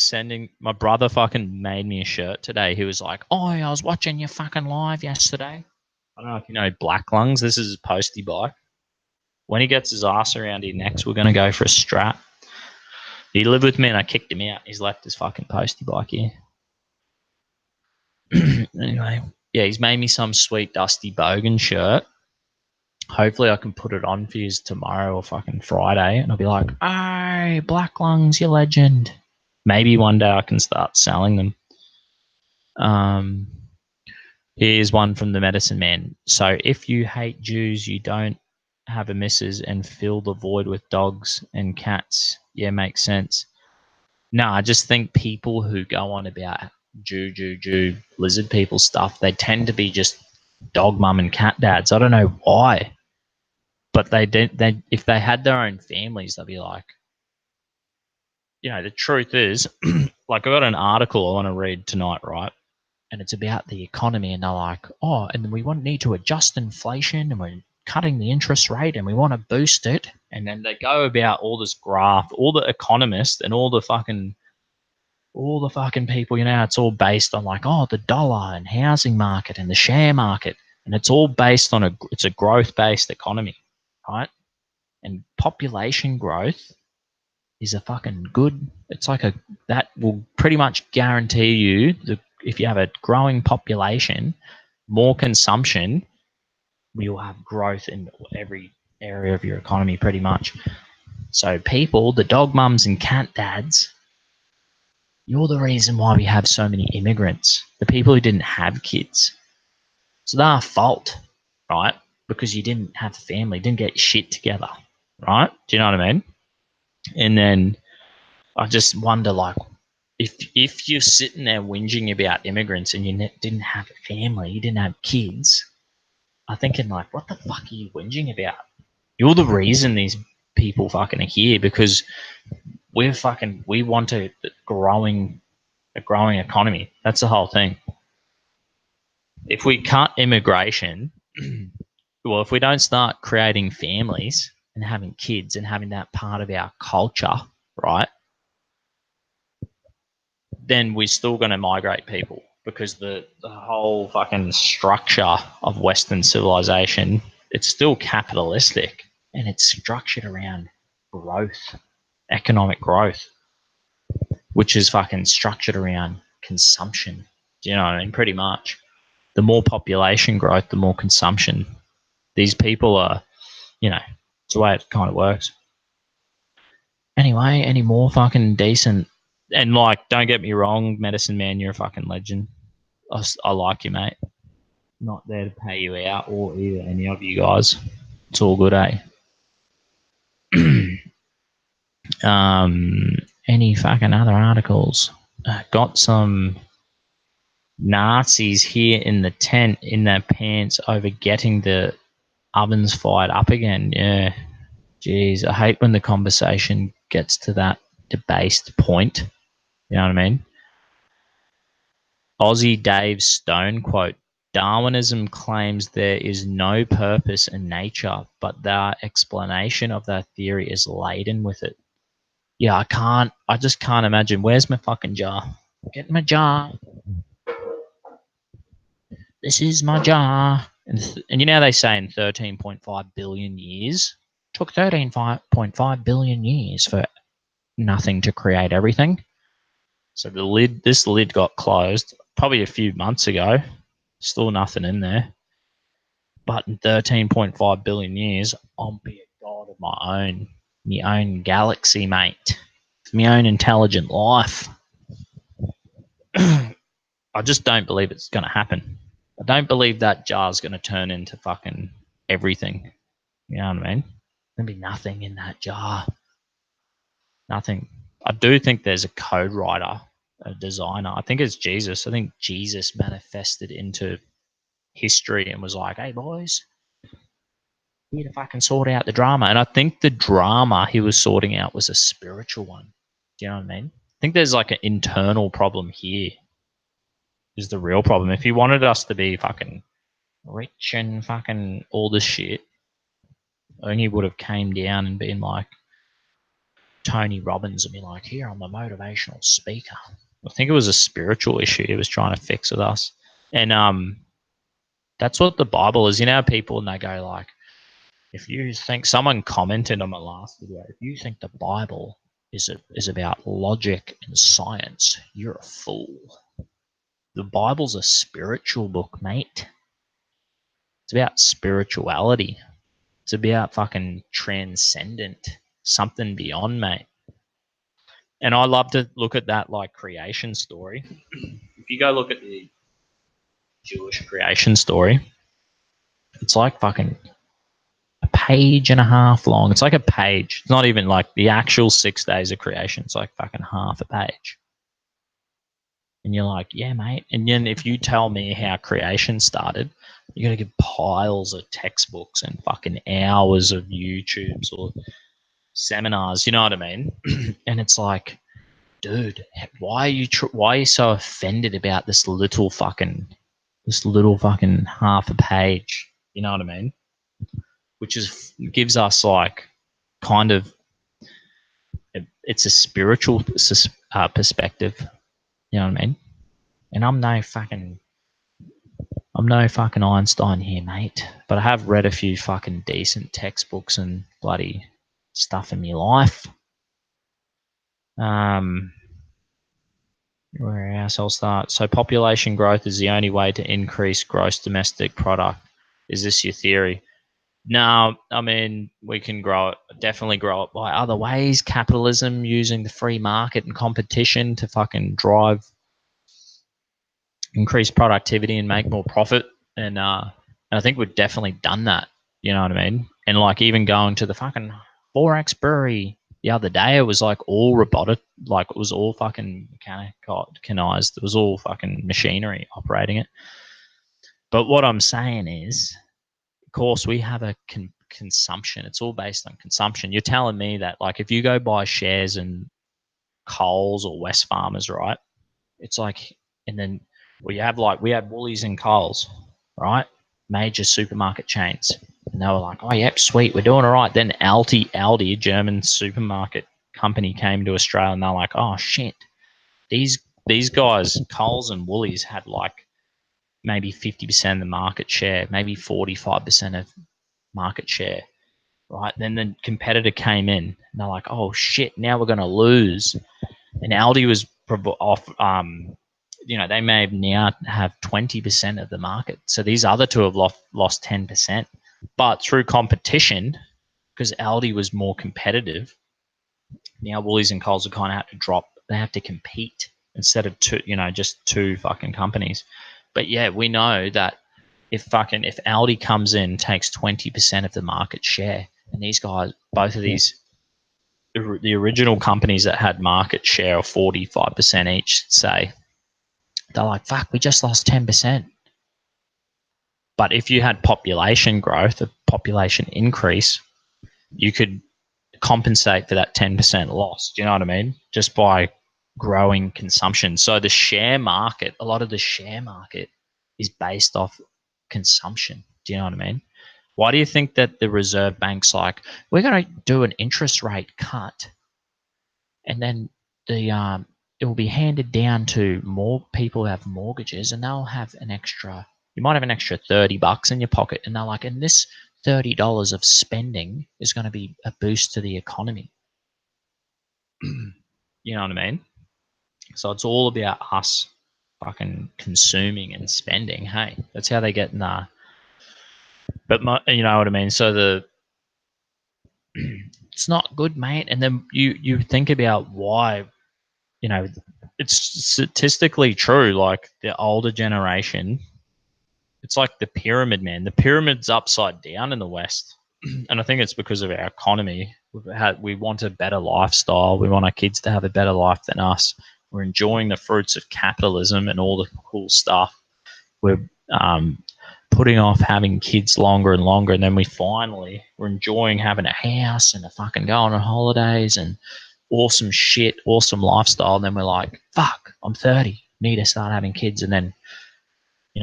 fucking made me a shirt today. He was like, oh, I was watching your fucking live yesterday. I don't know if you know Black Lungs. This is his postie bike. When he gets his ass around here next, we're going to go for a strap. He lived with me and I kicked him out. He's left his fucking postie bike here. Anyway, yeah, he's made me some sweet Dusty Bogan shirt. Hopefully I can put it on for you tomorrow or fucking Friday, and I'll be like, "Hey, Black Lungs, you legend." Maybe one day I can start selling them. Here's one from the Medicine Man. So if you hate Jews, you don't have a missus and fill the void with dogs and cats. Yeah, makes sense. No, I just think people who go on about Jew, lizard people stuff, they tend to be just dog mum and cat dads. I don't know why, but they did. They if they had their own families, they'd be like, the truth is, like I got an article I want to read tonight, right? And it's about the economy, and they're like, oh, and we need to adjust inflation, and we're cutting the interest rate, and we want to boost it. And then they go about all this graph, all the economists and all the fucking people, it's all based on like, oh, the dollar and housing market and the share market. And it's all based on it's a growth based economy, right? And population growth is a fucking good, it's like that will pretty much guarantee you if you have a growing population, more consumption, you'll have growth in every area of your economy pretty much. So people, the dog mums and cat dads, you're the reason why we have so many immigrants. The people who didn't have kids. So they're our fault, right? Because you didn't have a family, didn't get shit together, right? Do you know what I mean? And then I just wonder, like, if you're sitting there whinging about immigrants and you didn't have a family, you didn't have kids, I'm thinking, like, what the fuck are you whinging about? You're the reason these people fucking are here, because we want a growing economy. That's the whole thing. If we cut immigration, well, if we don't start creating families and having kids and having that part of our culture, right, then we're still going to migrate people, because the whole fucking structure of Western civilization, it's still capitalistic, and it's structured around growth, economic growth, which is fucking structured around consumption. Do you know what I mean? Pretty much. The more population growth, the more consumption. These people are, it's the way it kind of works. Anyway, any more fucking decent, and like, don't get me wrong, Medicine Man, you're a fucking legend. I like you, mate. Not there to pay you out or either any of you guys. It's all good, eh? Any fucking other articles? Got some Nazis here in the tent in their pants over getting the ovens fired up again. Yeah. Jeez, I hate when the conversation gets to that debased point. You know what I mean? Aussie Dave Stone quote: Darwinism claims there is no purpose in nature, but their explanation of that theory is laden with it. Yeah, I just can't imagine. Where's my fucking jar? Get my jar. This is my jar. And you know they say in 13.5 billion years, took 13.5 billion years for nothing to create everything. So this lid got closed probably a few months ago. Still nothing in there. But in 13.5 billion years, I'll be a god of my own. My own galaxy, mate. My own intelligent life. I just don't believe it's going to happen. I don't believe that jar's going to turn into fucking everything. You know what I mean? There'll be nothing in that jar. Nothing. I do think there's a code writer, a designer. I think it's Jesus. I think Jesus manifested into history and was like, hey, boys, here to fucking sort out the drama. And I think the drama he was sorting out was a spiritual one. Do you know what I mean? I think there's like an internal problem here, is the real problem. If he wanted us to be fucking rich and fucking all this shit, only would have came down and been like Tony Robbins and be like, here, I'm a motivational speaker. I think it was a spiritual issue he was trying to fix with us. And that's what the Bible is. You know, people, and they go like, if you think, someone commented on my last video, if you think the Bible is about logic and science, you're a fool. The Bible's a spiritual book, mate. It's about spirituality. It's about fucking transcendent, something beyond, mate. And I love to look at that like creation story. If you go look at the Jewish creation story, it's like fucking a page and a half long. It's like a page. It's not even like the actual 6 days of creation. It's like fucking half a page. And you're like, yeah, mate. And then if you tell me how creation started, you're going to give piles of textbooks and fucking hours of YouTubes or seminars. You know what I mean? And it's like, dude, why are you so offended about this little fucking half a page? You know what I mean? Which gives us like kind of, it's a spiritual perspective. You know what I mean? And I'm no fucking Einstein here, mate. But I have read a few fucking decent textbooks and bloody stuff in my life. Where else I'll start? So population growth is the only way to increase gross domestic product. Is this your theory? No, I mean, we can definitely grow it by other ways. Capitalism, using the free market and competition to fucking drive increase productivity and make more profit. And I think we've definitely done that. You know what I mean? And like even going to the fucking Forex brewery the other day, it was like all robotic, like it was all fucking mechanized. It was all fucking machinery operating it. But what I'm saying is, of course, we have a consumption. It's all based on consumption. You're telling me that like if you go buy shares in Coles or Wesfarmers, right? It's like, and then we have Woolies and Coles, right? Major supermarket chains. And they were like, oh, yep, sweet, we're doing all right. Then Aldi, a German supermarket company, came to Australia and they're like, oh, shit. These guys, Coles and Woolies, had like maybe 50% of the market share, maybe 45% of market share, right? Then the competitor came in and they're like, oh, shit, now we're going to lose. And Aldi was off, they may now have 20% of the market. So these other two have lost 10%. But through competition, because Aldi was more competitive, now Woolies and Coles are kind of have to drop. They have to compete instead of just two fucking companies. But yeah, we know that if Aldi comes in, takes 20% of the market share, and these guys, both of these, the original companies that had market share of 45% each, say, they're like, fuck, we just lost 10%. But if you had population growth, a population increase, you could compensate for that 10% loss. Do you know what I mean? Just by growing consumption. So the share market, a lot of the share market is based off consumption. Do you know what I mean? Why do you think that the Reserve Bank's like, we're going to do an interest rate cut, and then it will be handed down to more people who have mortgages, and they'll have an extra, you might have an extra $30 in your pocket, and they're like, and this $30 of spending is going to be a boost to the economy. You know what I mean? So it's all about us fucking consuming and spending. Hey, that's how they get in there. But you know what I mean? So it's not good, mate. And then you think about why, it's statistically true. Like the older generation, it's like the pyramid, man. The pyramid's upside down in the West. And I think it's because of our economy. We want a better lifestyle. We want our kids to have a better life than us. We're enjoying the fruits of capitalism and all the cool stuff. We're putting off having kids longer and longer, and then we're enjoying having a house and a fucking going on holidays and awesome shit, awesome lifestyle. And then we're like, fuck, I'm 30, need to start having kids. And then,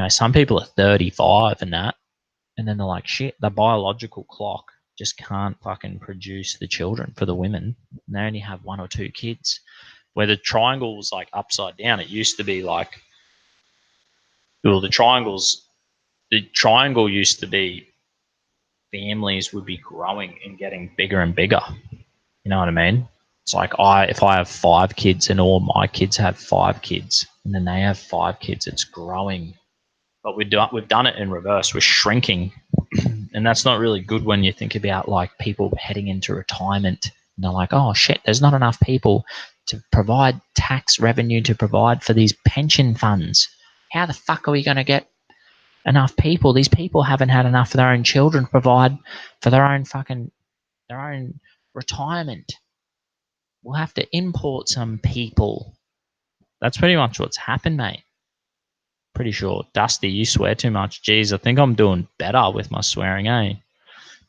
some people are 35 and that, and then they're like, shit, the biological clock just can't fucking produce the children for the women. And they only have 1 or 2 kids. Where the triangle was like upside down. It used to be like, well, the triangle used to be, families would be growing and getting bigger and bigger. You know what I mean? It's like if I have 5 kids and all my kids have 5 kids, and then they have 5 kids, it's growing. But we've done it in reverse. We're shrinking, And that's not really good when you think about like people heading into retirement. And they're like, oh shit, there's not enough people to provide tax revenue to provide for these pension funds. How the fuck are we going to get enough people? These people haven't had enough for their own children to provide for their own retirement. We'll have to import some people. That's pretty much what's happened, mate. Pretty sure. Dusty, you swear too much. Jeez, I think I'm doing better with my swearing, eh?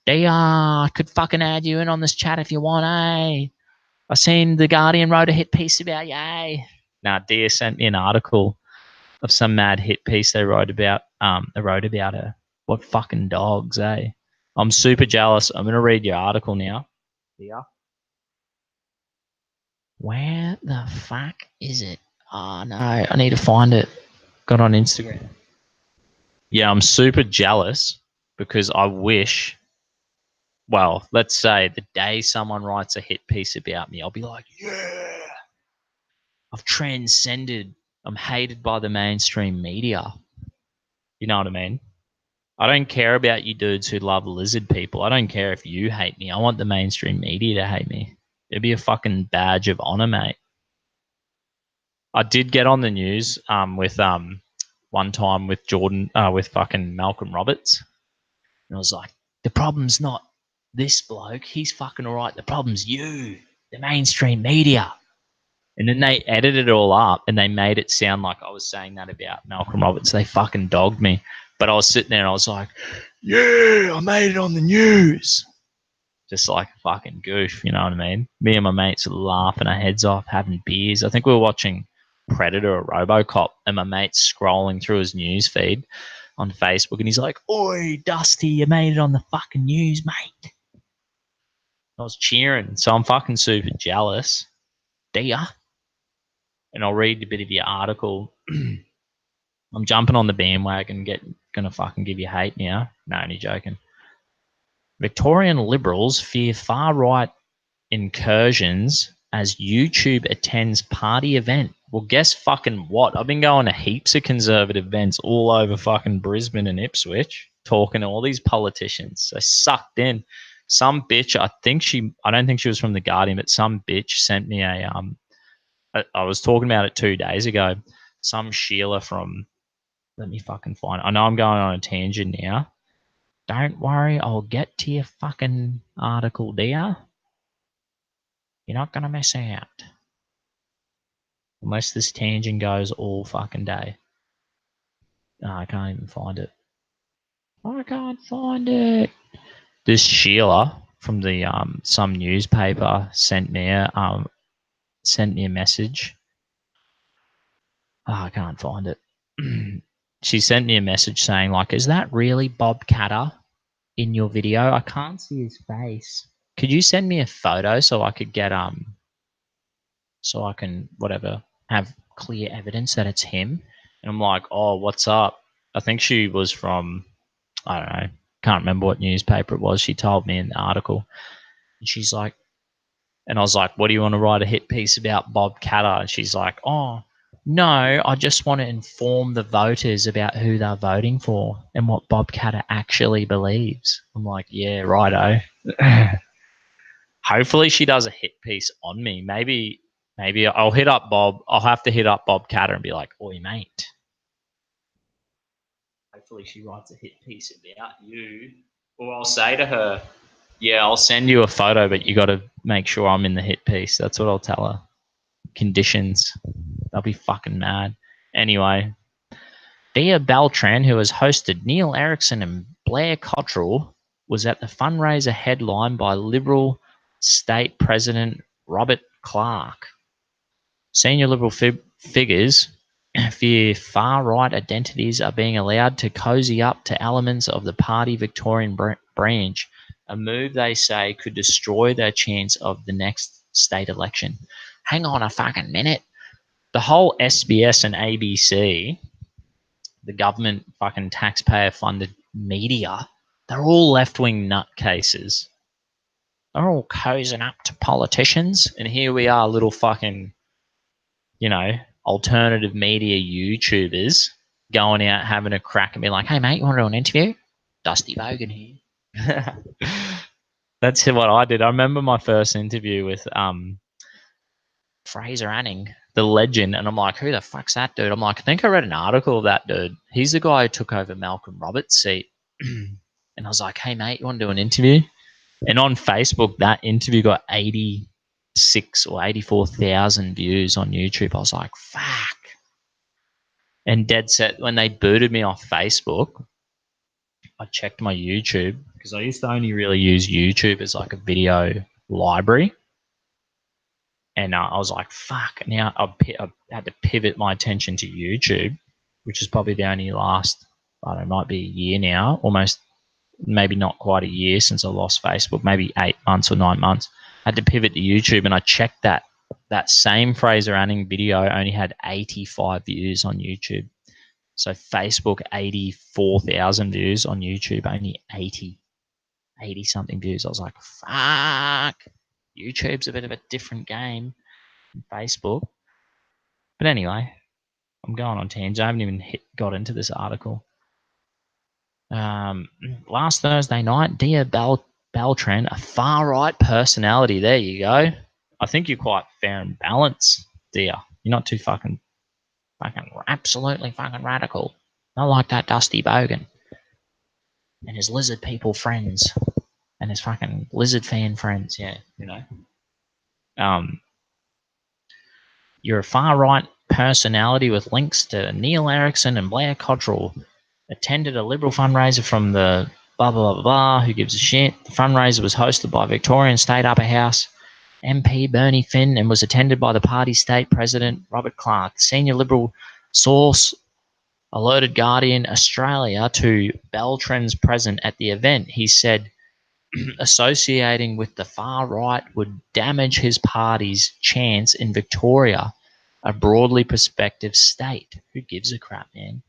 I could fucking add you in on this chat if you want, eh? I seen The Guardian wrote a hit piece about you, eh? Nah, Dia sent me an article of some mad hit piece they wrote about her. What fucking dogs, eh? I'm super jealous. I'm gonna read your article now. Dia. Where the fuck is it? Oh no, I need to find it. Got on Instagram. Yeah, I'm super jealous because I wish, well, let's say the day someone writes a hit piece about me, I'll be like, yeah, I've transcended. I'm hated by the mainstream media. You know what I mean? I don't care about you dudes who love lizard people. I don't care if you hate me. I want the mainstream media to hate me. It'd be a fucking badge of honor, mate. I did get on the news with one time with Jorden with fucking Malcolm Roberts. And I was like, the problem's not this bloke. He's fucking all right. The problem's you, the mainstream media. And then they edited it all up and they made it sound like I was saying that about Malcolm Roberts. They fucking dogged me. But I was sitting there and I was like, yeah, I made it on the news. Just like a fucking goof, you know what I mean? Me and my mates were laughing our heads off, having beers. I think we were watching Predator or Robocop, and my mate's scrolling through his news feed on Facebook, and he's like, oi, Dusty, you made it on the fucking news, mate. I was cheering, so I'm fucking super jealous. Dear. And I'll read a bit of your article. I'm jumping on the bandwagon, gonna fucking give you hate now. No, only joking. Victorian Liberals fear far-right incursions as YouTube attends party event. Well, guess fucking what? I've been going to heaps of conservative events all over fucking Brisbane and Ipswich, talking to all these politicians. I sucked in. Some bitch, I don't think she was from The Guardian, but some bitch sent me I was talking about it 2 days ago. Some Sheila from, let me fucking find it. I know I'm going on a tangent now. Don't worry, I'll get to your fucking article, dear. You're not going to miss out. Unless this tangent goes all fucking day. No, I can't even find it. I can't find it. This Sheila from the some newspaper sent me a message. Oh, I can't find it. She sent me a message saying like, "Is that really Bob Catter in your video? I can't see his face. Could you send me a photo so I could get so I can whatever have clear evidence that it's him?" And I'm like, "Oh, what's up?" I think she was from, I don't know, can't remember what newspaper it was. She told me in the article, and she's like, and I was like, "What do you want to write a hit piece about Bob Catter?" And she's like, "Oh, no, I just want to inform the voters about who they're voting for and what Bob Catter actually believes." I'm like, "Yeah, righto." Hopefully, she does a hit piece on me. Maybe I'll hit up Bob. I'll have to hit up Bob Catter and be like, "Oi, mate." Hopefully, she writes a hit piece about you. Or I'll say to her, "Yeah, I'll send you a photo, but you got to make sure I'm in the hit piece." That's what I'll tell her. Conditions. They'll be fucking mad. Anyway, Dia Beltran, who has hosted Neil Erickson and Blair Cottrell, was at the fundraiser headlined by Liberal State President Robert Clark. Senior Liberal figures fear far-right identities are being allowed to cozy up to elements of the party Victorian branch, a move they say could destroy their chance of the next state election. Hang on a fucking minute. The whole SBS and ABC, the government fucking taxpayer-funded media, they're all left-wing nutcases. They're all cozying up to politicians, and here we are, little fucking, alternative media YouTubers going out having a crack and being like, "Hey, mate, you want to do an interview? Dusty Bogan here." That's what I did. I remember my first interview with Fraser Anning, the legend, and I'm like, who the fuck's that dude? I'm like, I think I read an article of that dude. He's the guy who took over Malcolm Roberts' seat. And I was like, hey mate, you want to do an interview? And on Facebook, that interview got 86 or 84,000 views on YouTube. I was like, fuck. And dead set, when they booted me off Facebook, I checked my YouTube because I used to only really use YouTube as like a video library. And I was like, fuck. Now I had to pivot my attention to YouTube, which is probably the only last, I don't know, it might be a year now, almost, maybe not quite a year since I lost Facebook, maybe 8 months or 9 months. I had to pivot to YouTube, and I checked that same Fraser Anning video only had 85 views on YouTube. So Facebook, 84,000 views on YouTube, only 80 something views. I was like, fuck. YouTube's a bit of a different game than Facebook. But anyway, I'm going on tangent. I haven't even got into this article. Last Thursday night, Dia Beltran, a far-right personality. There you go. I think you're quite fair and balanced, Dia. You're not too fucking absolutely fucking radical. Not like that Dusty Bogan and his lizard people friends and his fucking lizard fan friends. Yeah, you know. You're a far-right personality with links to Neil Erickson and Blair Cottrell. Attended a Liberal fundraiser from the blah, blah, blah, blah, who gives a shit. The fundraiser was hosted by Victorian State Upper House MP Bernie Finn and was attended by the party state president, Robert Clark. The senior Liberal source alerted Guardian Australia to Beltran's presence at the event. He said associating with the far right would damage his party's chance in Victoria, a broadly prospective state. Who gives a crap, man?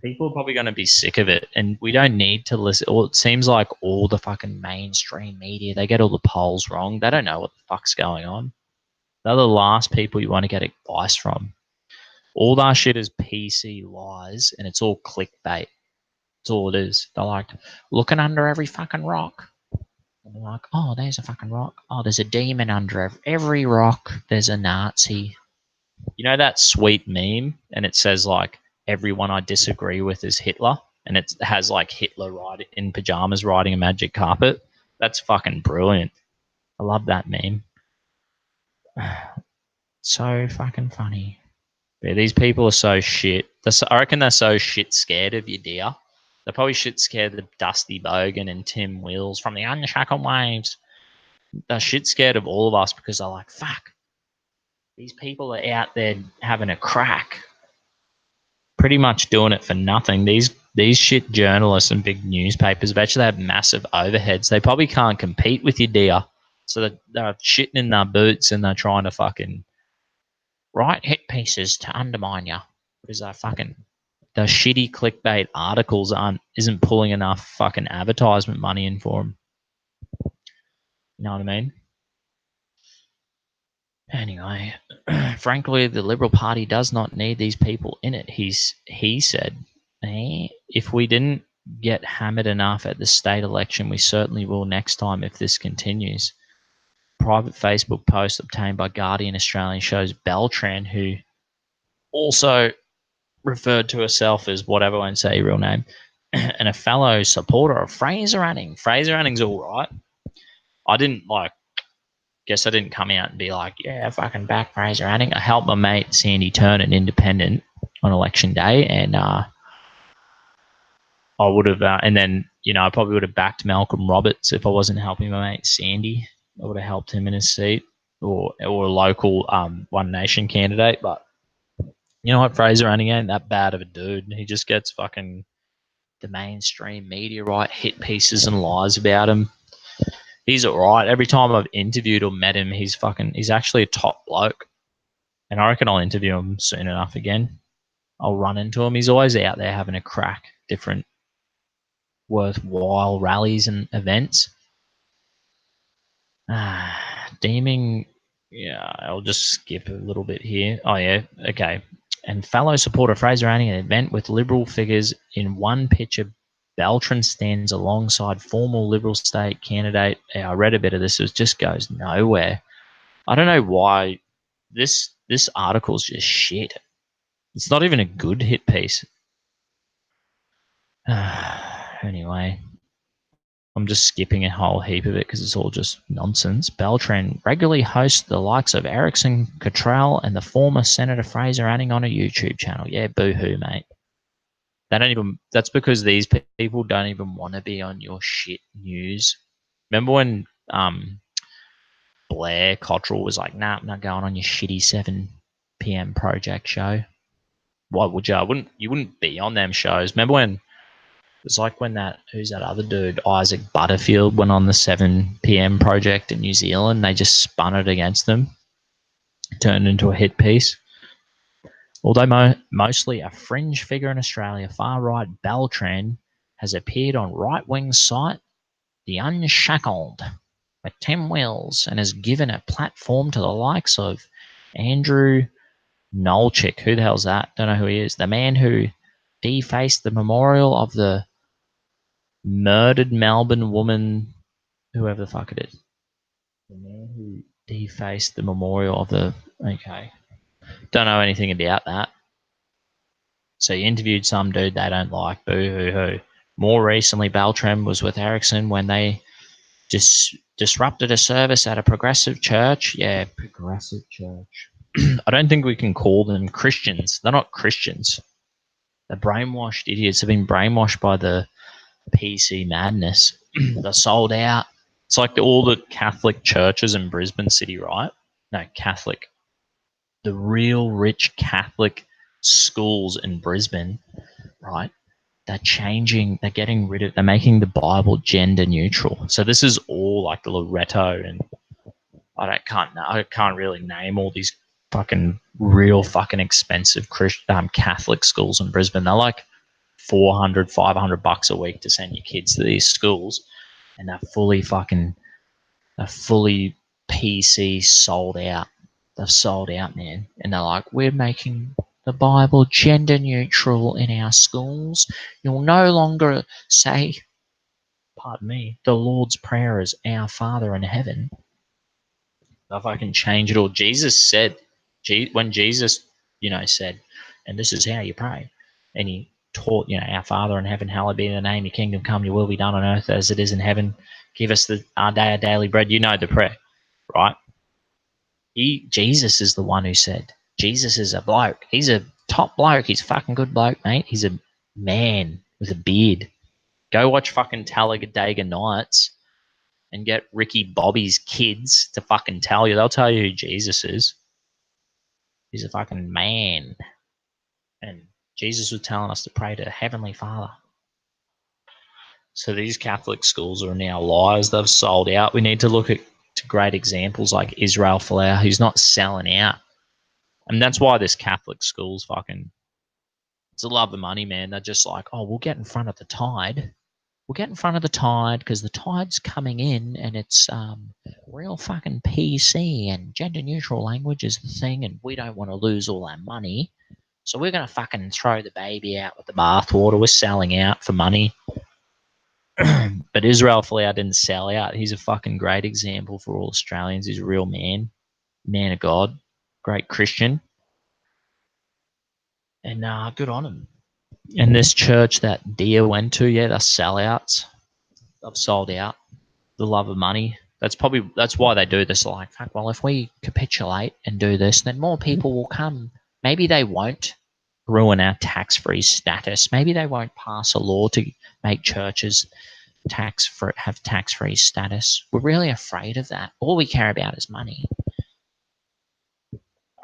People are probably going to be sick of it, and we don't need to listen. Well, it seems like all the fucking mainstream media, they get all the polls wrong. They don't know what the fuck's going on. They're the last people you want to get advice from. All that shit is PC lies, and it's all clickbait. That's all it is. They're like, looking under every fucking rock. And they're like, oh, there's a fucking rock. Oh, there's a demon under every rock. There's a Nazi. You know that sweet meme? And it says, like, everyone I disagree with is Hitler. And it has, like, Hitler in pajamas riding a magic carpet. That's fucking brilliant. I love that meme. So fucking funny. Yeah, these people are so shit. I reckon they're so shit scared of you, dear. They're probably shit scared of Dusty Bogan and Tim Wills from the Unshackled Waves. They're shit scared of all of us because they're like, fuck, these people are out there having a crack, pretty much doing it for nothing. These shit journalists and big newspapers, bet you they have massive overheads. They probably can't compete with you, dear. So they're shitting in their boots and they're trying to fucking write hit pieces to undermine you because the shitty clickbait articles isn't pulling enough fucking advertisement money in for them. You know what I mean? Anyway, frankly, the Liberal Party does not need these people in it. He said, if we didn't get hammered enough at the state election, we certainly will next time if this continues. Private Facebook post obtained by Guardian Australia shows Beltran, who also referred to herself as whatever, I won't say her real name, and a fellow supporter of Fraser Anning. Fraser Anning's all right. I didn't come out and be like, yeah, fucking back Fraser Anning. I helped my mate Sandy turn an independent on election day, and I would have, and then, I probably would have backed Malcolm Roberts if I wasn't helping my mate Sandy. I would have helped him in his seat, or a local One Nation candidate. But you know what, Fraser Anning ain't that bad of a dude. He just gets fucking the mainstream media right, hit pieces and lies about him. He's all right. Every time I've interviewed or met him, he's actually a top bloke. And I reckon I'll interview him soon enough again. I'll run into him. He's always out there having a crack, different worthwhile rallies and events. Deeming, yeah, I'll just skip a little bit here. Oh, yeah, okay. And fellow supporter Fraser Anning, an event with Liberal figures in one picture Beltran stands alongside former Liberal state candidate. Yeah, I read a bit of this. It just goes nowhere. I don't know why this article's just shit. It's not even a good hit piece. Anyway, I'm just skipping a whole heap of it because it's all just nonsense. Beltran regularly hosts the likes of Erickson, Cottrell, and the former Senator Fraser Anning on a YouTube channel. Yeah, boo-hoo, mate. They don't even. That's because these people don't even want to be on your shit news. Remember when Blair Cottrell was like, "Nah, I'm not going on your shitty 7 p.m. project show." Why would you? You wouldn't be on them shows. Remember when it was like when who's that other dude, Isaac Butterfield, went on the 7 p.m. project in New Zealand. They just spun it against them, turned into a hit piece. Although mostly a fringe figure in Australia, far-right Beltran has appeared on right-wing site The Unshackled with Tim Wills and has given a platform to the likes of Andrew Nolchik. Who the hell's that? Don't know who he is. The man who defaced the memorial of the murdered Melbourne woman, whoever the fuck it is. The man who defaced the memorial of the... Okay. Don't know anything about that. So you interviewed some dude they don't like. Boo-hoo-hoo. More recently, Beltran was with Erickson when they disrupted a service at a progressive church. Yeah, progressive church. I don't think we can call them Christians. They're not Christians. They're brainwashed idiots. Have been brainwashed by the PC madness. They're sold out. It's like all the Catholic churches in Brisbane City, right? No, Catholic. The real rich Catholic schools in Brisbane, right? They're making the Bible gender neutral. So this is all like the Loretto, and I can't really name all these fucking real fucking expensive Catholic schools in Brisbane. They're like $400-$500 a week to send your kids to these schools, and they're fully PC sold out. They've sold out, man, and they're like, we're making the Bible gender neutral in our schools. You'll no longer say, pardon me, the Lord's Prayer is Our Father in Heaven. If I can change it all. Jesus said, when Jesus, said, and this is how you pray, and he taught, Our Father in Heaven, hallowed be thy name, your kingdom come, your will be done on earth as it is in heaven. Give us our daily bread. You know the prayer, right? Jesus is the one who said, Jesus is a bloke. He's a top bloke. He's a fucking good bloke, mate. He's a man with a beard. Go watch fucking Talladega Nights and get Ricky Bobby's kids to fucking tell you. They'll tell you who Jesus is. He's a fucking man. And Jesus was telling us to pray to Heavenly Father. So these Catholic schools are now liars. They've sold out. We need to look at great examples like Israel Folau, who's not selling out. And that's why this Catholic school's fucking... It's a love of money, man. They're just like, oh, we'll get in front of the tide. We'll get in front of the tide because the tide's coming in and it's real fucking PC and gender neutral language is the thing, and we don't want to lose all our money. So we're going to fucking throw the baby out with the bathwater. We're selling out for money. But Israel Folau didn't sell out. He's a fucking great example for all Australians. He's a real man of God, great Christian. And good on him. And this church that Dia went to, yeah, they're sellouts. They've sold out. The love of money. That's why they do this. Like, fuck, well, if we capitulate and do this, then more people will come. Maybe they won't ruin our tax-free status. Maybe they won't pass a law to make churches have tax-free status. We're really afraid of that. All we care about is money.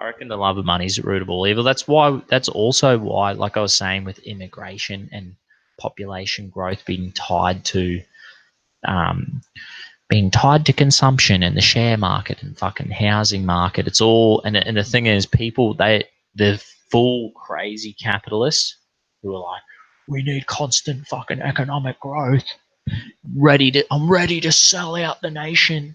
I reckon the love of money is the root of all evil. That's also why, like I was saying, with immigration and population growth being tied to consumption and the share market and fucking housing market. It's all, and the thing is, people, they're full crazy capitalists who are like, we need constant fucking economic growth. I'm ready to sell out the nation.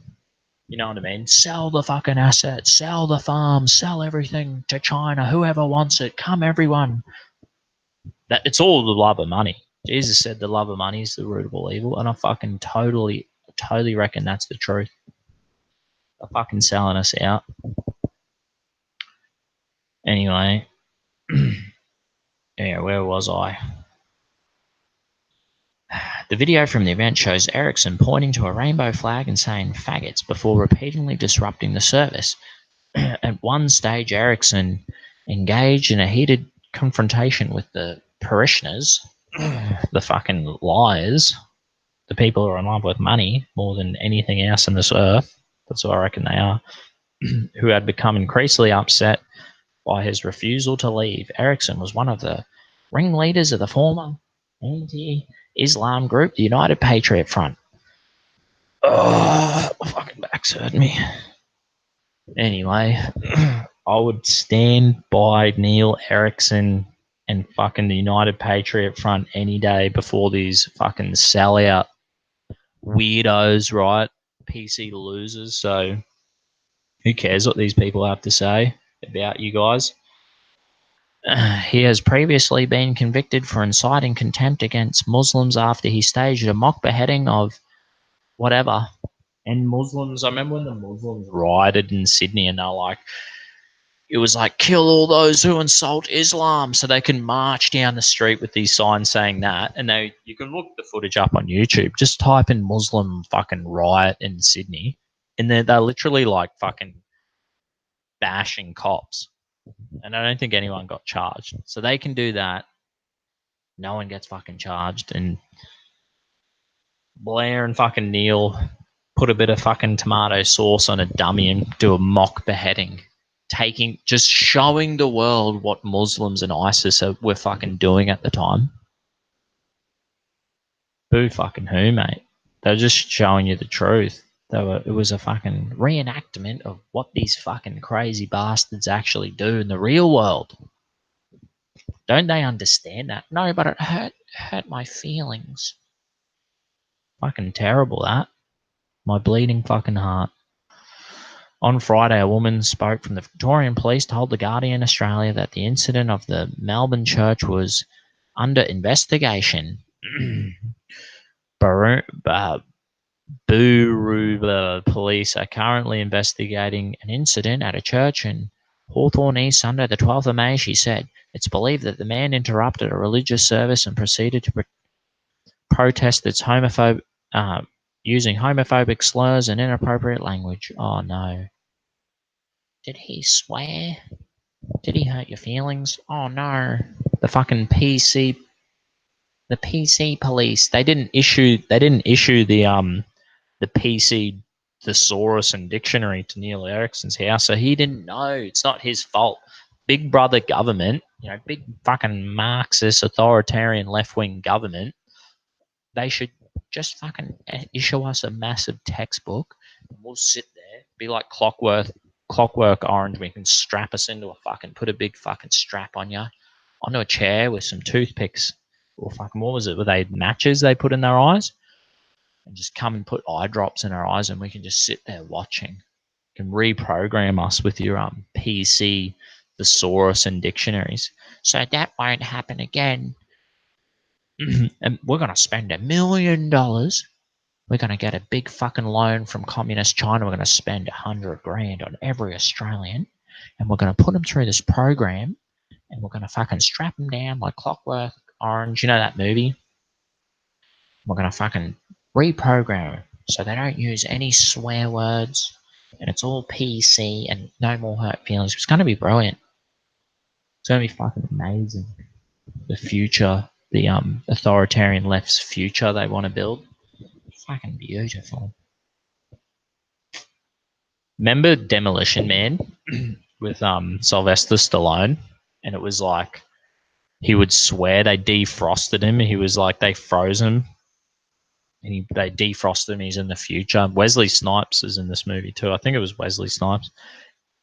You know what I mean? Sell the fucking assets, sell the farm, sell everything to China. Whoever wants it, come everyone. That it's all the love of money. Jesus said the love of money is the root of all evil, and I fucking totally reckon that's the truth. They're fucking selling us out. Anyway, yeah, where was I? The video from the event shows Erickson pointing to a rainbow flag and saying faggots before repeatedly disrupting the service. At one stage, Erickson engaged in a heated confrontation with the parishioners, the fucking liars, the people who are in love with money more than anything else on this earth. That's what I reckon they are, who had become increasingly upset by his refusal to leave. Erickson was one of the ringleaders of the former anti-Islam group, the United Patriot Front. Oh, my fucking back's hurting me. Anyway, I would stand by Neil Erickson and fucking the United Patriot Front any day before these fucking sellout weirdos, right? PC losers. So who cares what these people have to say about you guys? He has previously been convicted for inciting contempt against Muslims after he staged a mock beheading of whatever. And Muslims, I remember when the Muslims rioted in Sydney and they were like, it was like, kill all those who insult Islam. So they can march down the street with these signs saying that. And you can look the footage up on YouTube. Just type in Muslim fucking riot in Sydney. And they're literally like fucking bashing cops. And I don't think anyone got charged. So they can do that. No one gets fucking charged. And Blair and fucking Neil put a bit of fucking tomato sauce on a dummy and do a mock beheading. Just showing the world what Muslims and ISIS were fucking doing at the time. Boo fucking who, mate? They were just showing you the truth. It was a fucking reenactment of what these fucking crazy bastards actually do in the real world. Don't they understand that? No, but it hurt my feelings. Fucking terrible, that. My bleeding fucking heart. On Friday, a woman spoke from the Victorian Police, told The Guardian Australia that the incident of the Melbourne church was under investigation. Booroobla police are currently investigating an incident at a church in Hawthorne East Sunday, the 12th of May, she said. It's believed that the man interrupted a religious service and proceeded to protest its using homophobic slurs and inappropriate language. Oh, no. Did he swear? Did he hurt your feelings? Oh no. The fucking PC police. They didn't issue the PC thesaurus and dictionary to Neil Erickson's house, so he didn't know. It's not his fault. Big brother government, big fucking Marxist authoritarian left wing government, they should just fucking issue us a massive textbook and we'll sit there, be like Clockwork Orange. We can strap us into put a big fucking strap onto a chair with some toothpicks or fucking, what was it? Were they matches they put in their eyes? And just come and put eye drops in our eyes and we can just sit there watching. You can reprogram us with your PC thesaurus and dictionaries. So that won't happen again. And we're going to spend $1 million. We're going to get a big fucking loan from communist China. We're going to spend 100 grand on every Australian. And we're going to put them through this program. And we're going to fucking strap them down like Clockwork Orange. You know that movie? We're going to fucking reprogram them so they don't use any swear words. And it's all PC and no more hurt feelings. It's going to be brilliant. It's going to be fucking amazing. The future, the authoritarian left's future they want to build. Fucking beautiful. Remember Demolition Man with Sylvester Stallone? And it was like he would swear they defrosted him. He was like, they froze him. And they defrosted him. He's in the future. Wesley Snipes is in this movie too. I think it was Wesley Snipes.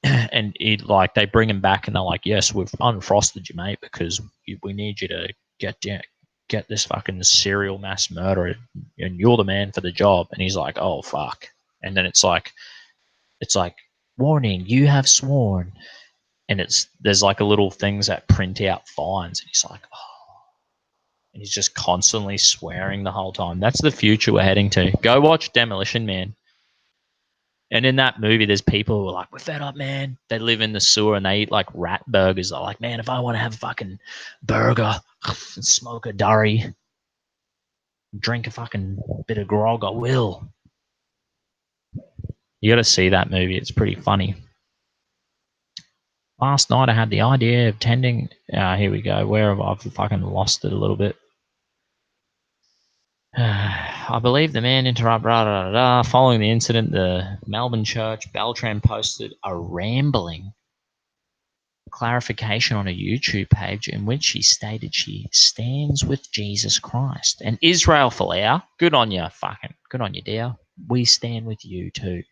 And they bring him back and they're like, yes, we've unfrosted you, mate, because we need you to get this fucking serial mass murderer, and you're the man for the job. And he's like, oh fuck. And then it's like, warning, you have sworn. And there's like a little things that print out fines. And he's like, oh. And he's just constantly swearing the whole time. That's the future we're heading to. Go watch Demolition Man. And in that movie, there's people who are like, we're fed up, man. They live in the sewer and they eat like rat burgers. They're like, man, if I want to have a fucking burger and smoke a durry, drink a fucking bit of grog, I will. You got to see that movie. It's pretty funny. Last night I had the idea of tending. Here we go. Where have I fucking lost it a little bit? I believe the man interrupted. Following the incident, the Melbourne Church Beltran posted a rambling clarification on a YouTube page in which she stated she stands with Jesus Christ and Israel Folau. Good on you, fucking good on you, dear. We stand with you too.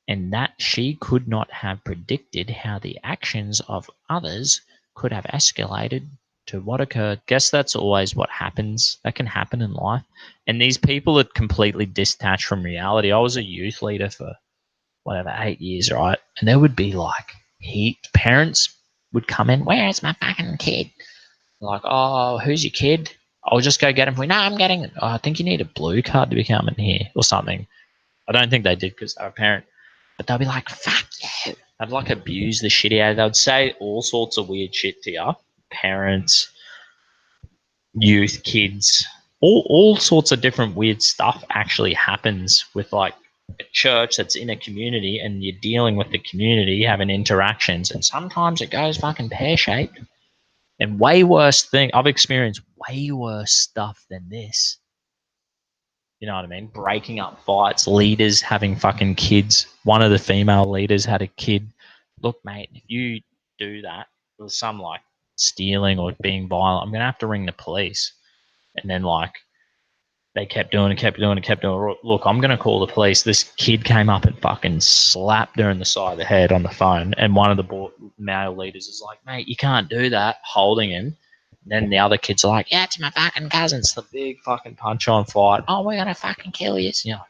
And that she could not have predicted how the actions of others could have escalated to what occurred. Guess that's always what happens. That can happen in life. And these people are completely detached from reality. I was a youth leader for whatever, 8 years, right? And there would be like parents would come in, where's my fucking kid? Like, oh, who's your kid? I'll just go get him for you. No, I'm getting it. Oh, I think you need a blue card to be coming here or something. I don't think they did because they're a parent. But they'll be like, fuck you. They'd like abuse the shit out of you. They'd say all sorts of weird shit to you. Parents, youth, kids, all sorts of different weird stuff actually happens with like a church that's in a community and you're dealing with the community, having interactions, and sometimes it goes fucking pear-shaped. And way worse thing, I've experienced way worse stuff than this. You know what I mean? Breaking up fights, leaders having fucking kids. One of the female leaders had a kid. Look, mate, if you do that, with some like stealing or being violent, I'm gonna have to ring the police. And then like they kept doing it, kept doing it, kept doing it. Look, I'm gonna call the police. This kid came up and fucking slapped her in the side of the head on the phone. And one of the male leaders is like, mate, you can't do that, holding him. Then the other kids are like, yeah, it's my fucking cousin. It's the big fucking punch on fight. Oh, we're going to fucking kill you. You know,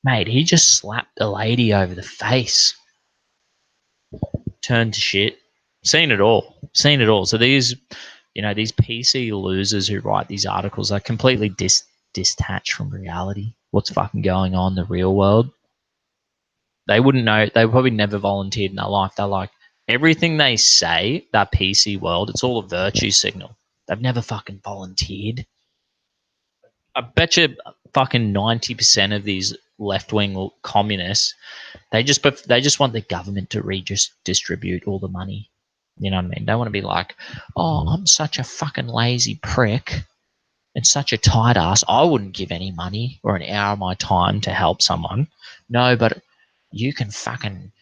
mate, he just slapped a lady over the face. Turned to shit. Seen it all. Seen it all. So these, you know, these PC losers who write these articles are completely detached from reality. What's fucking going on in the real world? They wouldn't know. They probably never volunteered in their life. They're like, everything they say, that PC world, it's all a virtue signal. They've never fucking volunteered. I bet you fucking 90% of these left wing communists, they just want the government to redistribute all the money. You know what I mean? They want to be like, oh, I'm such a fucking lazy prick and such a tight ass. I wouldn't give any money or an hour of my time to help someone. No, but you can fucking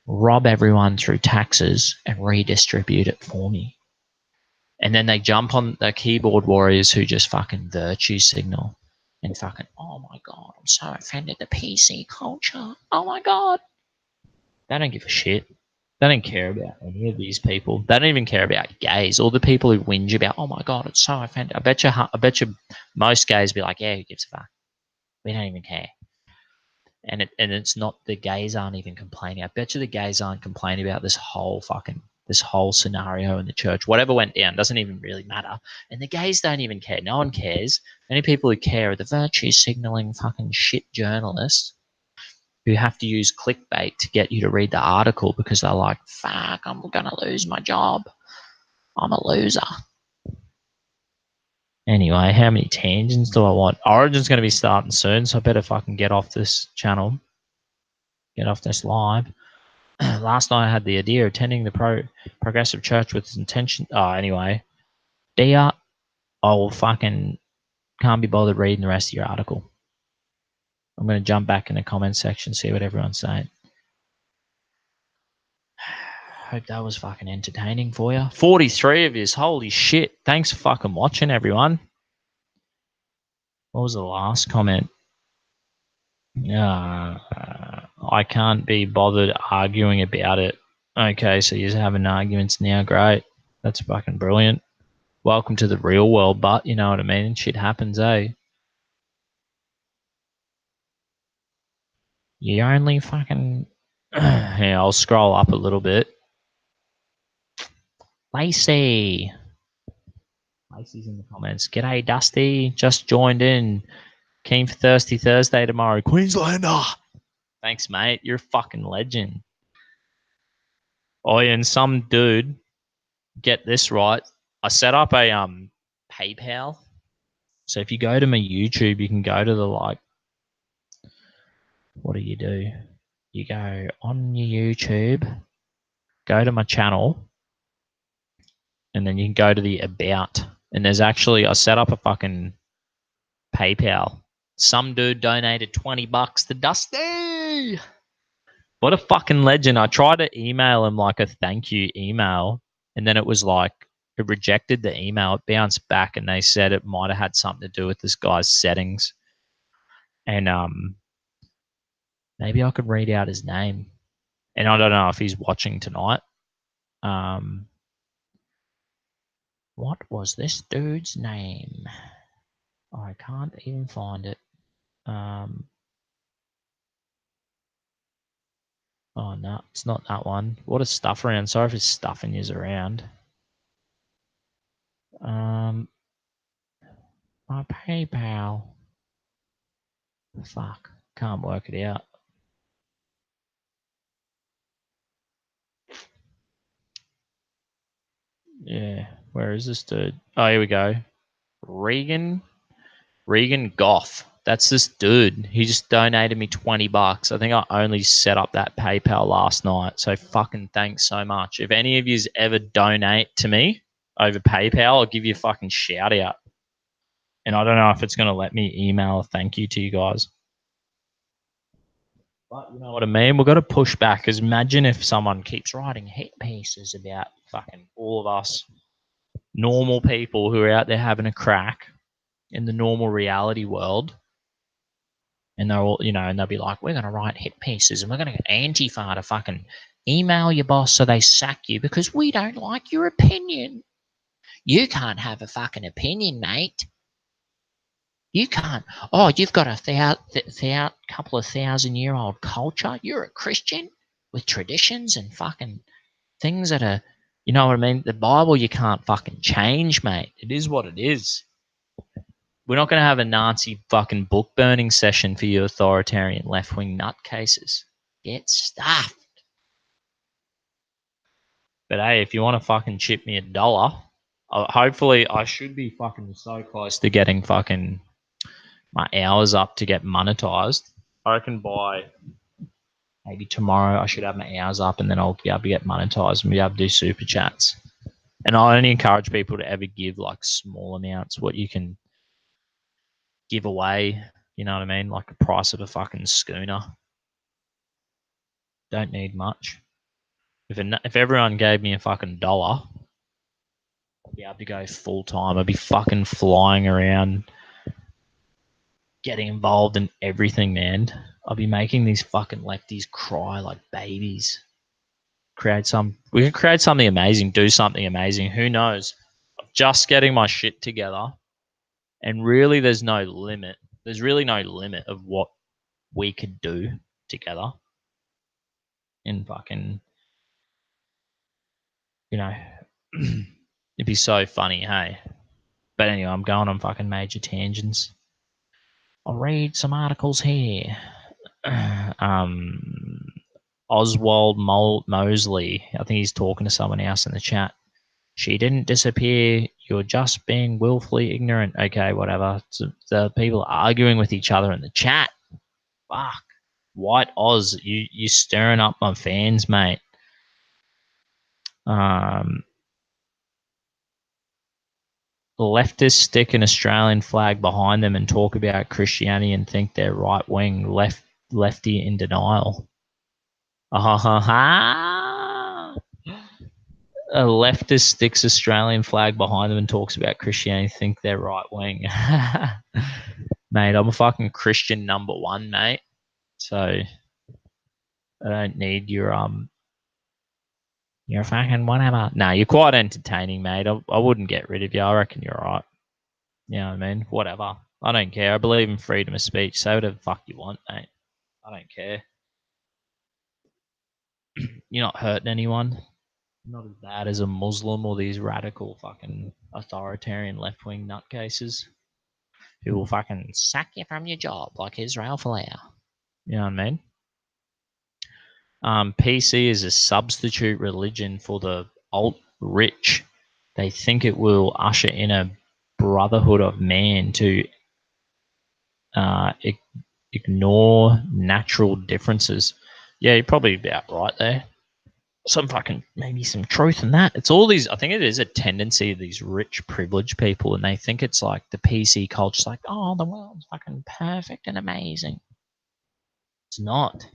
rob everyone through taxes and redistribute it for me. And then they jump on the keyboard warriors who just fucking virtue signal and fucking, oh my God, I'm so offended. The PC culture. Oh my God. They don't give a shit. They don't care about any of these people. They don't even care about gays. All the people who whinge about, oh my God, it's so offended. I bet you most gays be like, yeah, who gives a fuck? We don't even care. And it's not, the gays aren't even complaining. I bet you the gays aren't complaining about this whole scenario in the church. Whatever went down doesn't even really matter. And the gays don't even care. No one cares. The only people who care are the virtue signaling fucking shit journalists who have to use clickbait to get you to read the article because they're like, fuck, I'm gonna lose my job. I'm a loser. Anyway, how many tangents do I want? Origin's going to be starting soon, so I better fucking get off this channel, get off this live. Last night I had the idea of attending the progressive church with intention. Oh, anyway, Dia, I will fucking can't be bothered reading the rest of your article. I'm going to jump back in the comment section, see what everyone's saying. Hope that was fucking entertaining for you. 43 of yous, holy shit. Thanks for fucking watching, everyone. What was the last comment? I can't be bothered arguing about it. Okay, so you're having arguments now. Great. That's fucking brilliant. Welcome to the real world, but you know what I mean? Shit happens, eh? You only fucking... Yeah, I'll scroll up a little bit. Lacey's in the comments. G'day, Dusty. Just joined in. Keen for Thirsty Thursday tomorrow. Queenslander. Thanks, mate. You're a fucking legend. Oh, yeah, and some dude, get this right. I set up a PayPal. So if you go to my YouTube, you can go to the what do? You go on your YouTube, go to my channel, and then you can go to the about. And there's actually I set up a fucking PayPal. Some dude donated $20 to Dusty. What a fucking legend. I tried to email him like a thank you email, and then it was like it rejected the email. It bounced back, and they said it might have had something to do with this guy's settings. And maybe I could read out his name. And I don't know if he's watching tonight. What was this dude's name? I can't even find it. Oh no, it's not that one. What a stuff around. Sorry if his stuffing is around. My PayPal. Fuck. Can't work it out. Yeah. Where is this dude? Oh, here we go. Regan Goff. That's this dude. He just donated me $20. I think I only set up that PayPal last night. So fucking thanks so much. If any of yous ever donate to me over PayPal, I'll give you a fucking shout out. And I don't know if it's going to let me email a thank you to you guys. But you know what I mean? We've got to push back. Because imagine if someone keeps writing hit pieces about fucking all of us normal people who are out there having a crack in the normal reality world. And they're all, and they'll be like, we're going to write hit pieces and we're going to get Antifa to fucking email your boss so they sack you because we don't like your opinion. You can't have a fucking opinion, mate. You can't. Oh, you've got a couple of 1,000-year-old culture. You're a Christian with traditions and fucking things that are, you know what I mean? The Bible you can't fucking change, mate. It is what it is. We're not going to have a Nazi fucking book burning session for you authoritarian left-wing nutcases. Get stuffed. But hey, if you want to fucking chip me $1, hopefully I should be fucking so close to getting fucking my hours up to get monetized. I reckon by maybe tomorrow I should have my hours up and then I'll be able to get monetized and be able to do super chats. And I only encourage people to ever give like small amounts, what you can give away, you know what I mean? Like the price of a fucking schooner. Don't need much. If everyone gave me a fucking dollar, I'd be able to go full time. I'd be fucking flying around, getting involved in everything, man. I'd be making these fucking lefties cry like babies. We could create something amazing, do something amazing. Who knows? I'm just getting my shit together, and really, there's no limit. There's really no limit of what we could do together. In fucking, it'd be so funny, hey. But anyway, I'm going on fucking major tangents. I'll read some articles here. Oswald Mosley. I think he's talking to someone else in the chat. She didn't disappear. You're just being willfully ignorant. Okay, whatever. So the people arguing with each other in the chat. Fuck. White Oz, you stirring up my fans, mate. Leftists stick an Australian flag behind them and talk about Christianity and think they're right wing, lefty in denial. A leftist sticks Australian flag behind them and talks about Christianity, think they're right wing. Mate, I'm a fucking Christian number one, mate. So I don't need your fucking whatever. No, you're quite entertaining, mate. I wouldn't get rid of you. I reckon you're right. You know what I mean? Whatever. I don't care. I believe in freedom of speech. Say whatever the fuck you want, mate. I don't care. You're not hurting anyone. Not as bad as a Muslim or these radical fucking authoritarian left wing nutcases who will fucking sack you from your job like Israel Folau. You know what I mean? PC is a substitute religion for the alt rich. They think it will usher in a brotherhood of man to uh, ignore natural differences. Yeah, you're probably about right there. Some fucking maybe some truth in that. It's all these. I think it is a tendency of these rich, privileged people, and they think it's like the PC culture's like, oh, the world's fucking perfect and amazing. It's not.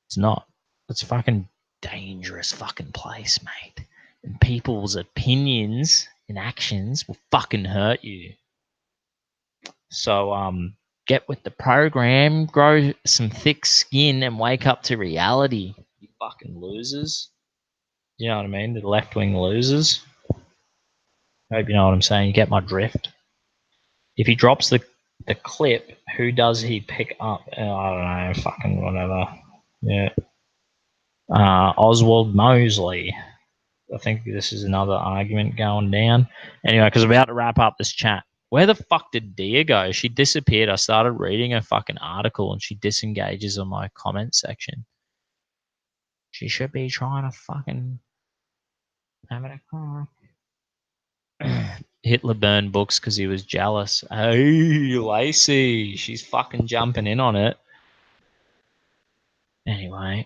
It's not. It's a fucking dangerous fucking place, mate. And people's opinions and actions will fucking hurt you. So get with the program, grow some thick skin, and wake up to reality. You fucking losers. You know what I mean? The left wing losers. Hope you know what I'm saying. You get my drift. If he drops the clip, who does he pick up? I don't know. Fucking whatever. Yeah. Oswald Mosley. I think this is another argument going down. Anyway, because I'm about to wrap up this chat. Where the fuck did Dia go? She disappeared. I started reading her fucking article and she disengages on my comment section. She should be trying to fucking have it a crack. Hitler burned books because he was jealous. Hey, Lacey. She's fucking jumping in on it. Anyway,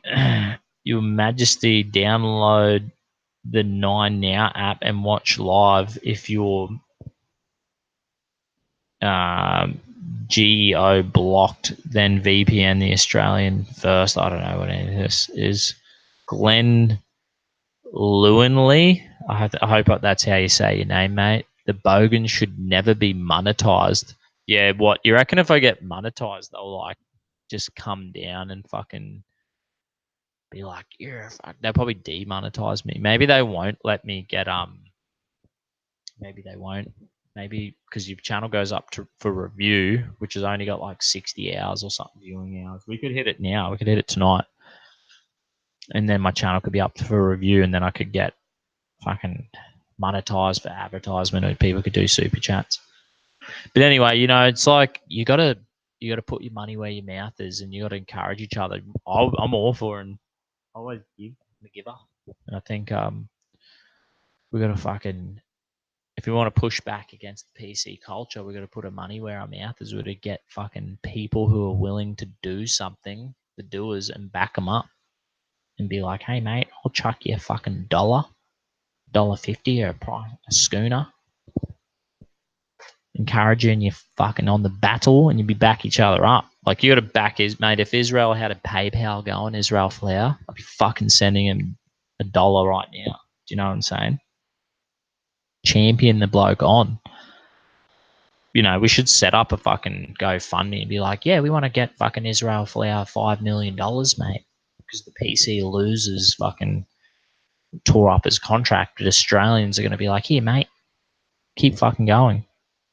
Your Majesty, download the 9Now app and watch live if you're GEO blocked, then VPN the Australian first. I don't know what any of this is. Glenn Lewinley. I hope that's how you say your name, mate. The bogan should never be monetized. Yeah, what you reckon if I get monetized, they'll like just come down and fucking be like, yeah, fuck. They'll probably demonetize me. Maybe they won't let me get maybe they won't. Maybe because your channel goes up for review, which has only got like 60 hours or something viewing hours. We could hit it now. We could hit it tonight, and then my channel could be up for review, and then I could get fucking monetized for advertisement, and people could do super chats. But anyway, it's like you gotta put your money where your mouth is, and you gotta encourage each other. I'm all for and I always give. I'm a giver, and I think we gotta fucking if we want to push back against the PC culture, we've got to put our money where our mouth is. We're to get fucking people who are willing to do something, the doers, and back them up and be like, hey, mate, I'll chuck you a fucking $1.50 or a schooner. Encouraging you fucking on the battle and you be back each other up. Like, you got to back mate. If Israel had a PayPal going, Israel Flower, I'd be fucking sending him $1 right now. Do you know what I'm saying? Champion the bloke on. We should set up a fucking GoFundMe and be like, yeah, we want to get fucking Israel Folau $5 million, mate. Because the PC losers fucking tore up his contract, but Australians are going to be like, here, mate, keep fucking going.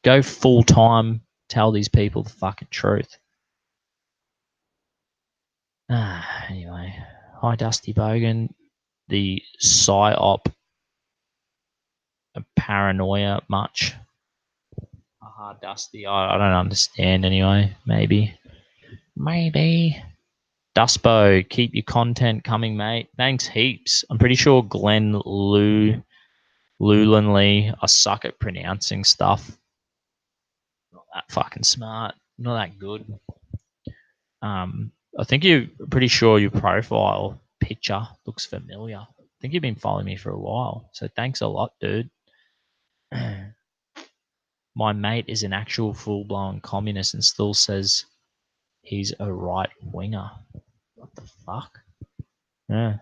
Go full time, tell these people the fucking truth. Anyway, hi, Dusty Bogan. The PSYOP paranoia much? Dusty, I don't understand anyway. Maybe. Duspo, keep your content coming, mate. Thanks heaps. I'm pretty sure Glenn Lulinley, I suck at pronouncing stuff. Not that fucking smart. Not that good. I think you're pretty sure your profile picture looks familiar. I think you've been following me for a while. So thanks a lot, dude. My mate is an actual full-blown communist and still says he's a right winger. What the fuck? Yeah.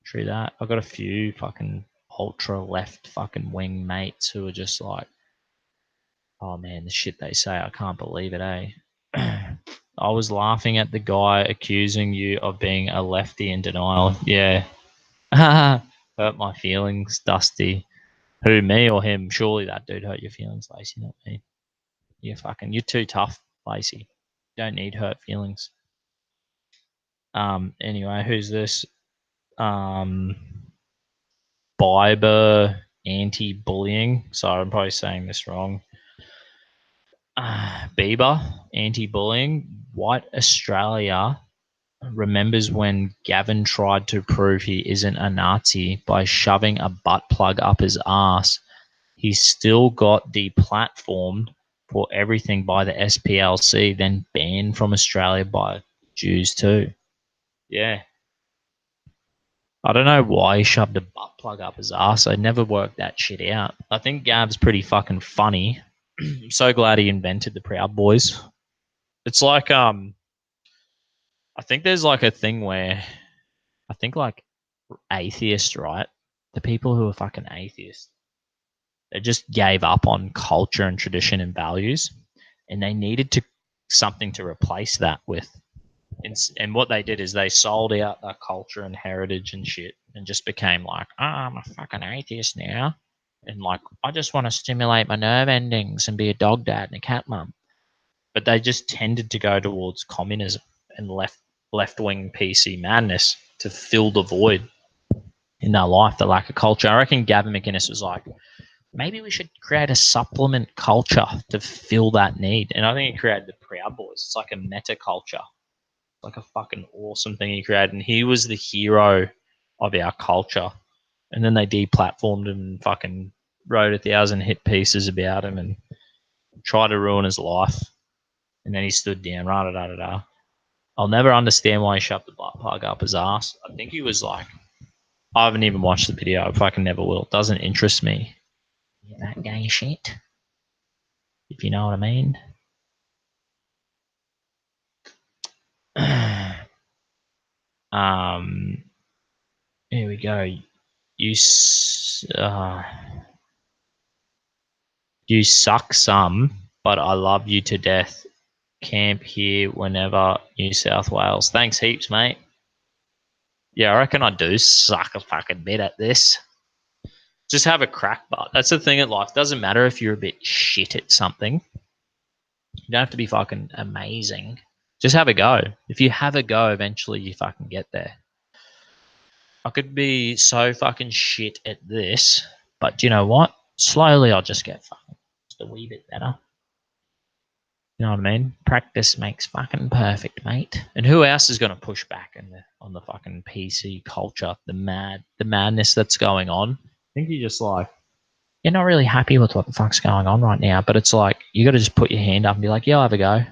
True that. I've got a few fucking ultra left fucking wing mates who are just like, oh man, the shit they say, I can't believe it, eh? I was laughing at the guy accusing you of being a lefty in denial. Yeah. Hurt my feelings, Dusty. Who, me or him? Surely that dude hurt your feelings, Lacey, not me. You're too tough, Lacey. You don't need hurt feelings. Anyway, who's this? Biber anti-bullying. Sorry, I'm probably saying this wrong. Bieber anti-bullying. White Australia remembers when Gavin tried to prove he isn't a Nazi by shoving a butt plug up his ass. He still got deplatformed for everything by the SPLC, then banned from Australia by Jews too. Yeah. I don't know why he shoved a butt plug up his ass. I never worked that shit out. I think Gab's pretty fucking funny. I'm so glad he invented the Proud Boys. It's like I think there's like a thing where I think like atheists, right? The people who are fucking atheists, they just gave up on culture and tradition and values, and they needed to something to replace that with. And what they did is they sold out their culture and heritage and shit, and just became like, oh, I'm a fucking atheist now, and like I just want to stimulate my nerve endings and be a dog dad and a cat mum. But they just tended to go towards communism and left wing PC madness to fill the void in their life, the lack of culture. I reckon Gavin McInnes was like, maybe we should create a supplement culture to fill that need. And I think he created the Proud Boys. It's like a meta culture, like a fucking awesome thing he created. And he was the hero of our culture. And then they deplatformed him and fucking wrote 1,000 hit pieces about him and tried to ruin his life. And then he stood down, rah, da, da, da. I'll never understand why he shoved the butt plug up his ass. I think he was like, I haven't even watched the video. I fucking never will. It doesn't interest me. That gay shit, if you know what I mean. Here we go. You you suck some, but I love you to death. Camp here whenever, New South Wales. Thanks heaps, mate. Yeah, I reckon I do suck a fucking bit at this. Just have a crack, but that's the thing in life. Doesn't matter if you're a bit shit at something. You don't have to be fucking amazing. Just have a go. If you have a go, eventually you fucking get there. I could be so fucking shit at this, but you know what? Slowly I'll just get fucking just a wee bit better. You know what I mean? Practice makes fucking perfect, mate. And who else is going to push back on the fucking PC culture, the madness that's going on? I think you just like, you're not really happy with what the fuck's going on right now, but it's like you got to just put your hand up and be like, yeah, I'll have a go.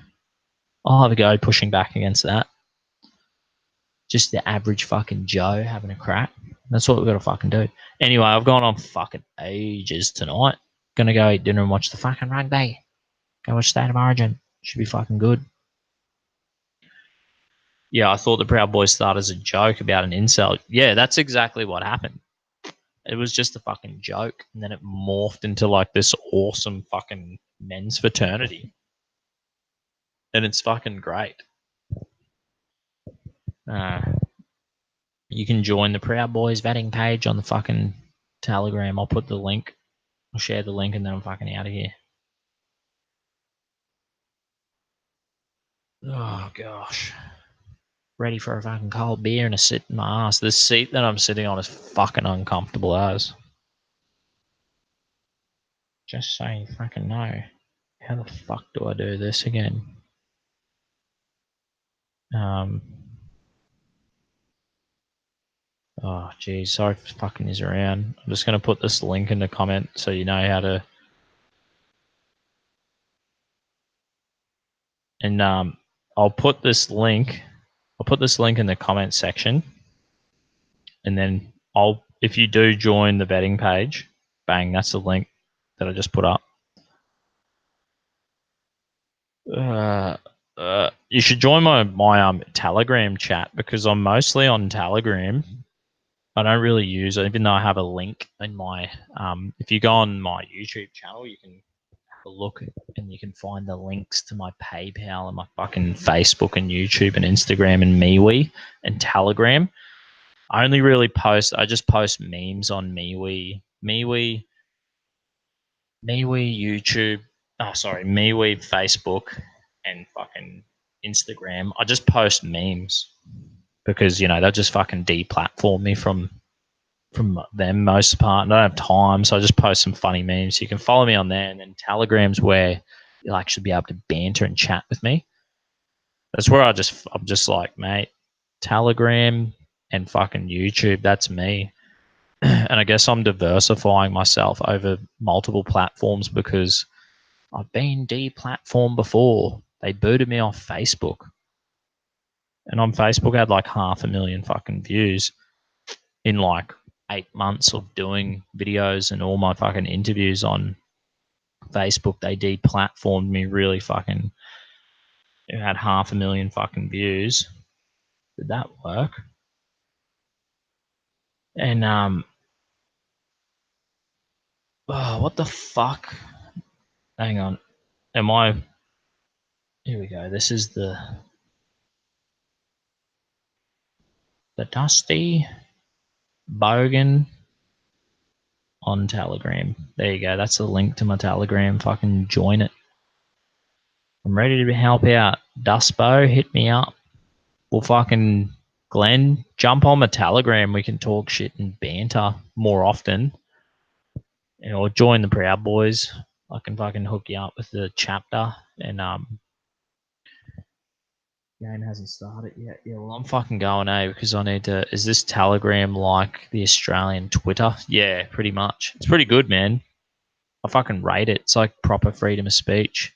I'll have a go pushing back against that. Just the average fucking Joe having a crack. That's what we've got to fucking do. Anyway, I've gone on fucking ages tonight. Gonna go eat dinner and watch the fucking rugby. Go watch State of Origin. Should be fucking good. Yeah, I thought the Proud Boys started as a joke about an incel. Yeah, that's exactly what happened. It was just a fucking joke, and then it morphed into like this awesome fucking men's fraternity. And it's fucking great. You can join the Proud Boys vetting page on the fucking Telegram. I'll put the link. I'll share the link and then I'm fucking out of here. Oh, gosh. Ready for a fucking cold beer and a sit in my ass. This seat that I'm sitting on is fucking uncomfortable as. Just so you fucking know. How the fuck do I do this again? Oh, geez. Sorry if fucking is around. I'm just going to put this link in the comment so you know how to. And I'll put this link in the comment section. And then if you do join the betting page, bang, that's the link that I just put up. You should join my Telegram chat because I'm mostly on Telegram. I don't really use it, even though I have a link in my. If you go on my YouTube channel, you can have a look and you can find the links to my PayPal and my fucking Facebook and YouTube and Instagram and MeWe and Telegram. I only really I just post memes on MeWe, YouTube. Oh, sorry, MeWe, Facebook, and fucking Instagram. I just post memes because they'll just fucking deplatform me from from them most of the part. I don't have time, so I just post some funny memes. You can follow me on there, and then Telegram's where you'll actually be able to banter and chat with me. That's where I'm just like, mate, Telegram and fucking YouTube, that's me. And I guess I'm diversifying myself over multiple platforms because I've been deplatformed before. They booted me off Facebook. And on Facebook I had like 500,000 fucking views in like 8 months of doing videos and all my fucking interviews on Facebook. They deplatformed me really fucking. It had 500,000 fucking views. Did that work? And oh, what the fuck? Hang on. Am I? Here we go. This is the Dusty Bogan on Telegram. There you go. That's the link to my Telegram. Fucking join it. I'm ready to help out. Dustbo, hit me up. We'll fucking Glenn, jump on my Telegram. We can talk shit and banter more often. Or join the Proud Boys. I can fucking hook you up with the chapter. And game hasn't started yet. Yeah, well, I'm fucking going, because I need to. Is this Telegram like the Australian Twitter? Yeah, pretty much. It's pretty good, man. I fucking rate it. It's like proper freedom of speech.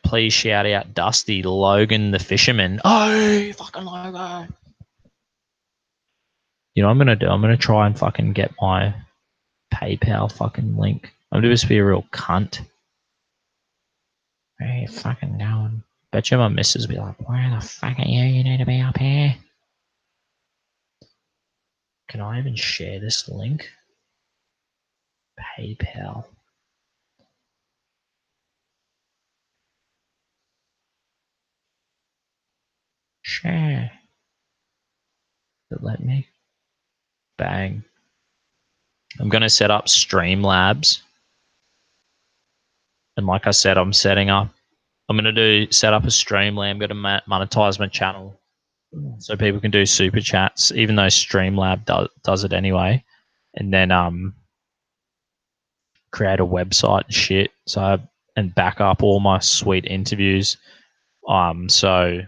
Please shout out Dusty Logan the Fisherman. Oh, fucking Logo. You know what I'm going to do? I'm going to try and fucking get my PayPal fucking link. I'm going to be a real cunt. Where are you fucking going? Bet you my missus will be like, where the fuck are you? You need to be up here. Can I even share this link? PayPal. Share. Does it let me? Bang. I'm going to set up Streamlabs. And like I said, I'm going to set up a Streamlab. I'm going to monetize my channel so people can do super chats, even though Streamlab does it anyway. And then create a website and shit. And back up all my sweet interviews. So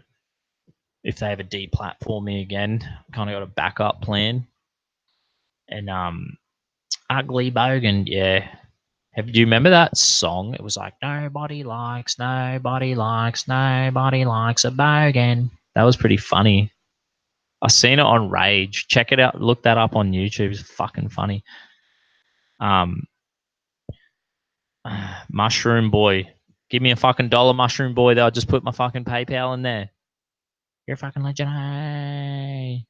if they ever deplatform me again, kind of got a backup plan. And Ugly Bogan, yeah. Do you remember that song? It was like nobody likes a bogan. That was pretty funny. I seen it on Rage. Check it out. Look that up on YouTube. It's fucking funny. Mushroom Boy. Give me a fucking $1, Mushroom Boy. They'll just put my fucking PayPal in there. You're a fucking legend. Hey.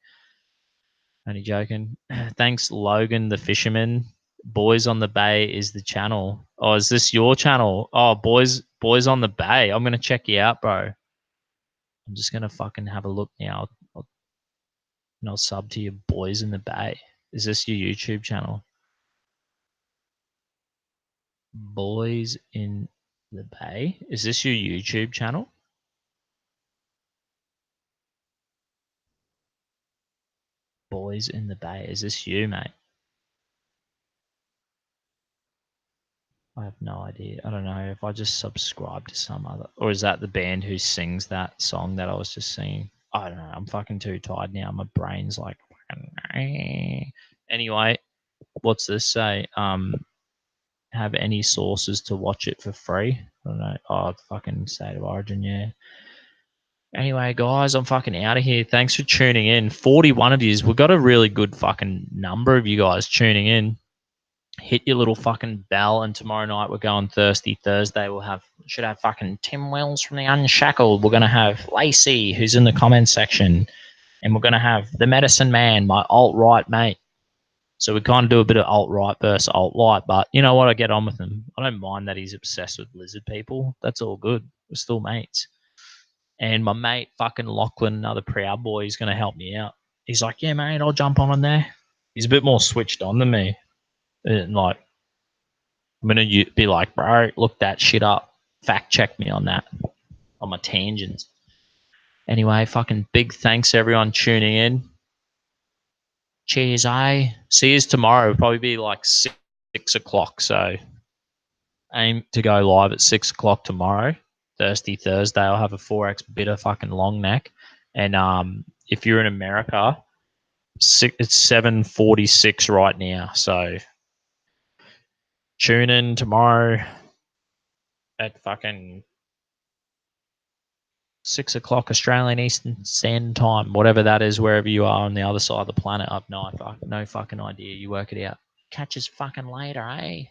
Only joking. Thanks, Logan the Fisherman. Boys on the Bay is the channel. Oh, is this your channel? Oh, Boys on the Bay. I'm gonna check you out, bro. I'm just gonna fucking have a look now. I'll sub to your Boys in the Bay. Is this your YouTube channel? Boys in the Bay. Is this your YouTube channel? Boys in the Bay. Is this you, mate? I have no idea. I don't know if I just subscribe to some other, or is that the band who sings that song that I was just singing? I don't know. I'm fucking too tired now. My brain's like, anyway. What's this say? Have any sources to watch it for free? I don't know. Oh, fucking State of Origin, yeah. Anyway, guys, I'm fucking out of here. Thanks for tuning in. 41 of yous. We've got a really good fucking number of you guys tuning in. Hit your little fucking bell, and tomorrow night we're going Thirsty Thursday. Should have fucking Tim Wells from the Unshackled. We're gonna have Lacey, who's in the comments section, and we're gonna have the Medicine Man, my alt right mate. So we kind of do a bit of alt right versus alt light, but you know what? I get on with him. I don't mind that he's obsessed with lizard people. That's all good. We're still mates. And my mate, fucking Lachlan, another Proud Boy, is gonna help me out. He's like, yeah, mate, I'll jump on there. He's a bit more switched on than me. And like, I'm going to be like, bro, look that shit up. Fact check me on that, on my tangents. Anyway, fucking big thanks everyone tuning in. Cheers, eh? See you tomorrow. It'll probably be like 6 o'clock. So aim to go live at 6 o'clock tomorrow. Thursday. I'll have a 4x bitter fucking long neck. And if you're in America, it's 7:46 right now. So tune in tomorrow at fucking 6 o'clock Australian Eastern Standard Time, whatever that is, wherever you are on the other side of the planet up north. No fucking idea. You work it out. Catch us fucking later, eh?